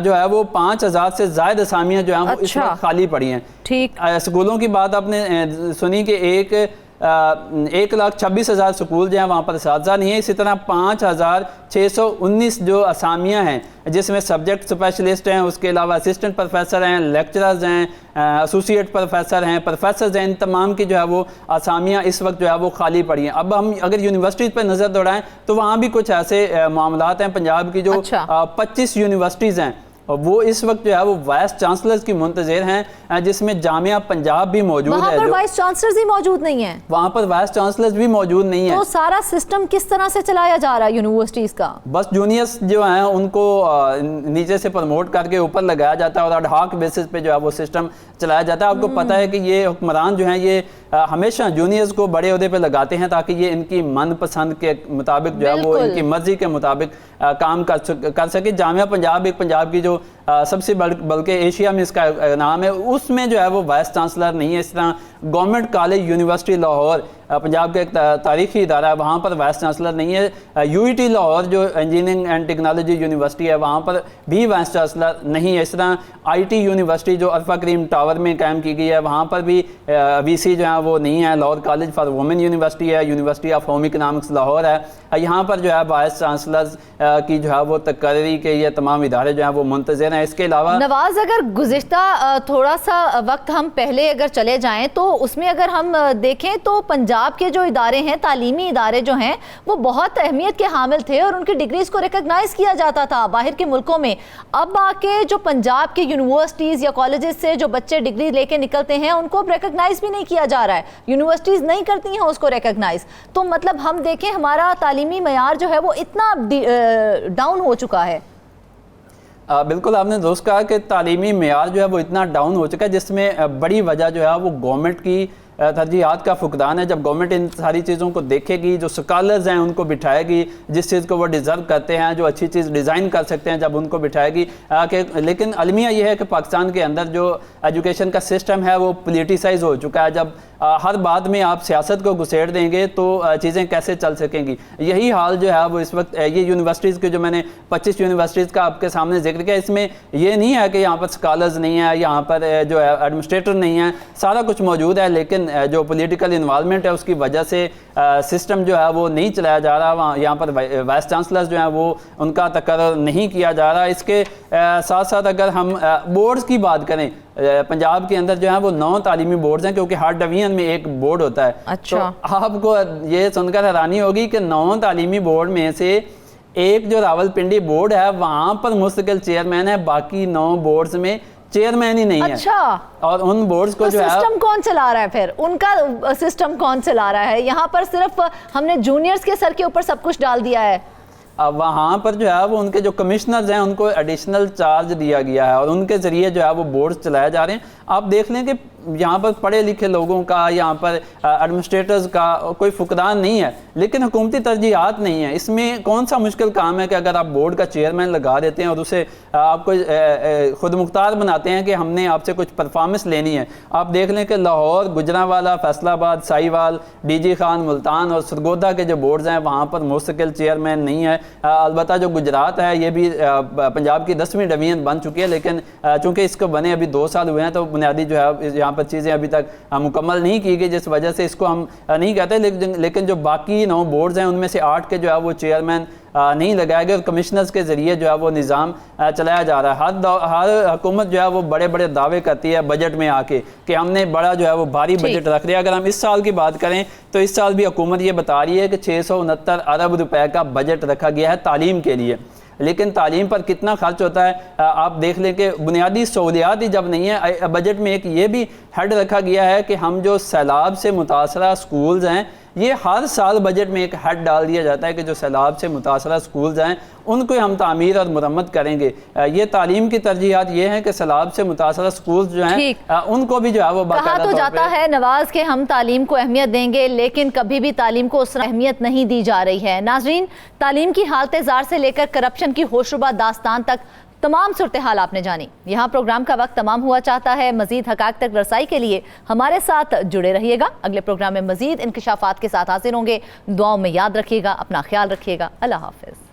जो है वो 5,000 से ज़ायद असामियाँ जो हैं वो इस वक्त खाली पड़ी हैं। ठीक, स्कूलों की बात आपने सुनी कि एक 1,26,000 स्कूल जो हैं वहाँ पर इस्तिदाद नहीं है। इसी तरह 5,619 जो असामियाँ हैं जिसमें सब्जेक्ट स्पेशलिस्ट हैं, उसके अलावा असिस्टेंट प्रोफेसर हैं, लेक्चरर्स हैं, एसोसिएट प्रोफेसर हैं, प्रोफेसर्स हैं, इन तमाम की जो है वो असामियाँ इस वक्त जो है वो खाली पड़ी हैं। अब हम अगर यूनिवर्सिटीज़ पर नज़र दौड़ाएं तो वहाँ भी कुछ ऐसे मामलात हैं। पंजाब की जो 25 यूनिवर्सिटीज़ हैं वो इस वक्त जो है वो वाइस चांसलर्स की मुंतज़िर हैं, जिसमें जामिया पंजाब भी मौजूद है। वहाँ पर वाइस चांसलर्स ही मौजूद नहीं है, वहाँ पर वाइस चांसलर्स भी मौजूद नहीं है। तो सारा सिस्टम किस तरह से चलाया जा रहा है यूनिवर्सिटीज़ का? बस जूनियर्स जो हैं उनको नीचे से प्रमोट करके ऊपर लगाया जाता है और एडहॉक बेसिस पे जो है वो सिस्टम चलाया जाता है। आपको पता है कि ये हुक्मरान जो हैं ये हमेशा जूनियर्स को बड़े ओहदे पे लगाते हैं ताकि ये इनकी मनपसंद के मुताबिक जो है वो इनकी मर्जी के मुताबिक काम कर सके। जामिया पंजाब एक पंजाब की जो सबसे बल्कि एशिया में इसका नाम है, उसमें जो है वो वाइस चांसलर नहीं है। इस तरह government college university Lahore Punjab का एक तारीखी इदारा है, वहाँ पर वाइस चांसलर नहीं है। यूईटी लाहौर जो इंजीनियरिंग एंड टेक्नोलॉजी यूनिवर्सिटी है वहाँ पर भी वाइस चांसलर नहीं है। इस तरह आईटी यूनिवर्सिटी जो अल्फा करीम टावर में कायम की गई है वहाँ पर भी वीसी जो है वो नहीं है। Lahore college for women university है, university of home economics Lahore है, यहाँ पर जो है वाइस चांसलर की जो है वो तकर्री के ये तमाम इदारे जो हैं वो मुंतज़िर हैं। इसके अलावा नवाज, अगर गुज़िश्ता थोड़ा सा वक्त हम पहले अगर चले जाएं तो उसमें अगर हम देखें तो पंजाब के जो इदारे हैं, तालीमी इदारे जो हैं वो बहुत अहमियत के हामिल थे और उनकी डिग्रीज़ को रिकॉग्नाइज़ किया जाता था बाहर के मुल्कों में। अब आके जो पंजाब की यूनिवर्सिटीज़ या कॉलेजेस से जो बच्चे डिग्री लेके निकलते हैं उनको अब रिकॉग्नाइज़ भी नहीं किया जा रहा है, यूनिवर्सिटीज़ नहीं करती हैं उसको रिकॉग्नाइज़। तो मतलब हम देखें हमारा तालीमी मयार जो है वो इतना डाउन हो चुका है। बिल्कुल आपने दोस्त कहा कि तालीमी मेयार जो है वो इतना डाउन हो चुका है, जिसमें बड़ी वजह जो है वो गवर्नमेंट की तरजीहात का फुकदान है। जब गवर्नमेंट इन सारी चीज़ों को देखेगी, जो स्कॉलर्स हैं उनको बिठाएगी, जिस चीज़ को वो डिज़र्व करते हैं, जो अच्छी चीज़ डिज़ाइन कर सकते हैं, जब उनको बिठाएगी लेकिन अलमिया ये है कि पाकिस्तान के अंदर जो एजुकेशन का सिस्टम है वो पोलिटिसाइज हो चुका है। जब हर बात में आप सियासत को घुसेड़ देंगे तो चीज़ें कैसे चल सकेंगी। यही हाल जो है वो इस वक्त ये यूनिवर्सिटीज़ के जो मैंने 25 यूनिवर्सिटीज़ का आपके सामने जिक्र किया, इसमें ये नहीं है कि यहाँ पर स्कॉलर्स नहीं है, यहाँ पर जो है एडमिनिस्ट्रेटर नहीं है, सारा कुछ मौजूद है, लेकिन जो पॉलिटिकल इन्वॉल्वमेंट है उसकी वजह से सिस्टम जो है वो नहीं चलाया जा रहा। वहाँ यहाँ पर वाइस चांसलर्स जो हैं वो उनका तकर्रुर नहीं किया जा रहा। इसके साथ साथ अगर हम बोर्ड्स की बात करें, पंजाब के अंदर जो है वो 9 तालीमी बोर्ड्स हैं, क्योंकि हर डिवीजन में एक बोर्ड होता है। अच्छा। तो आपको ये सुनकर हैरानी होगी कि 9 तालीमी बोर्ड में से एक जो रावलपिंडी बोर्ड है वहाँ पर मुस्तकिल चेयरमैन है, बाकी 9 बोर्ड्स में चेयरमैन ही नहीं है। अच्छा। और उन बोर्ड्स को तो जो है सिस्टम कौन चला रहा है फिर? उनका सिस्टम कौन चला रहा है? यहाँ पर सिर्फ हमने जूनियर्स के सर के ऊपर सब कुछ डाल दिया है। अब वहाँ पर जो है वो उनके जो कमिश्नर्स हैं उनको एडिशनल चार्ज दिया गया है और उनके ज़रिए जो है वो बोर्ड्स चलाए जा रहे हैं। आप देख लें कि यहाँ पर पढ़े लिखे लोगों का, यहाँ पर एडमिनिस्ट्रेटर्स का कोई फुकदान नहीं है, लेकिन हुकूमती तरजीहात नहीं है। इसमें कौन सा मुश्किल काम है कि अगर आप बोर्ड का चेयरमैन लगा देते हैं और उसे आपको खुद मुख्तार बनाते हैं कि हमने आपसे कुछ परफॉर्मेंस लेनी है। आप देख लें कि लाहौर, गुजरांवाला, फैसलाबाद, साहिवाल, डीजी खान, मुल्तान और सरगोदा के जो बोर्ड्स हैं वहाँ पर मुस्तकिल चेयरमैन नहीं है। अलबत्ता जो गुजरात है ये भी पंजाब की 10वीं डिवीजन बन चुकी है, लेकिन चूँकि इसको बने अभी 2 साल हुए हैं तो बुनियादी जो है यहाँ पर चीज़ें अभी तक मुकम्मल नहीं की गई, जिस वजह से इसको हम नहीं कहते। लेकिन जो बाकी 9 बोर्ड्स हैं उनमें से 8 के जो है वो चेयरमैन नहीं लगाए गए और कमिश्नर्स के ज़रिए जो है वो निज़ाम चलाया जा रहा है। हर हुकूमत जो है वो बड़े बड़े दावे करती है बजट में आके कि हमने बड़ा जो है वो भारी बजट रख लिया। अगर हम इस साल की बात करें तो इस साल भी हुकूमत ये बता रही है कि 669 अरब रुपए का बजट रखा गया है तालीम के लिए, लेकिन तालीम पर कितना खर्च होता है आप देख लें कि बुनियादी सहूलियात ही जब नहीं है। बजट में एक ये भी हेड रखा गया है कि हम जो सैलाब से मुतासरा स्कूल्स हैं, ये हर साल बजट में एक हेड डाल दिया जाता है कि जो सैलाब से मुतासरा स्कूल्स हैं उनको हम तामीर और मुरम्मत करेंगे। ये तालीम की तरजीहात ये है कि सैलाब से मुतासरा स्कूल्स जो हैं उनको भी जो है वो कहा तो जाता है नवाज के हम तालीम को अहमियत देंगे, लेकिन कभी भी तालीम को उस अहमियत नहीं दी जा रही है। नाजरीन, तालीम की हालत ज़ार से लेकर करप्शन की होशरुबा दास्तान तक तमाम सूरत हाल आपने जानी। यहाँ प्रोग्राम का वक्त तमाम हुआ चाहता है। मजीद हक़ाक़ तक रसाई के लिए हमारे साथ जुड़े रहिएगा। अगले प्रोग्राम में मजीद इंकिशाफात के साथ हाजिर होंगे। दुआओं में याद रखिएगा, अपना ख्याल रखिएगा। अल्लाह हाफ़िज़।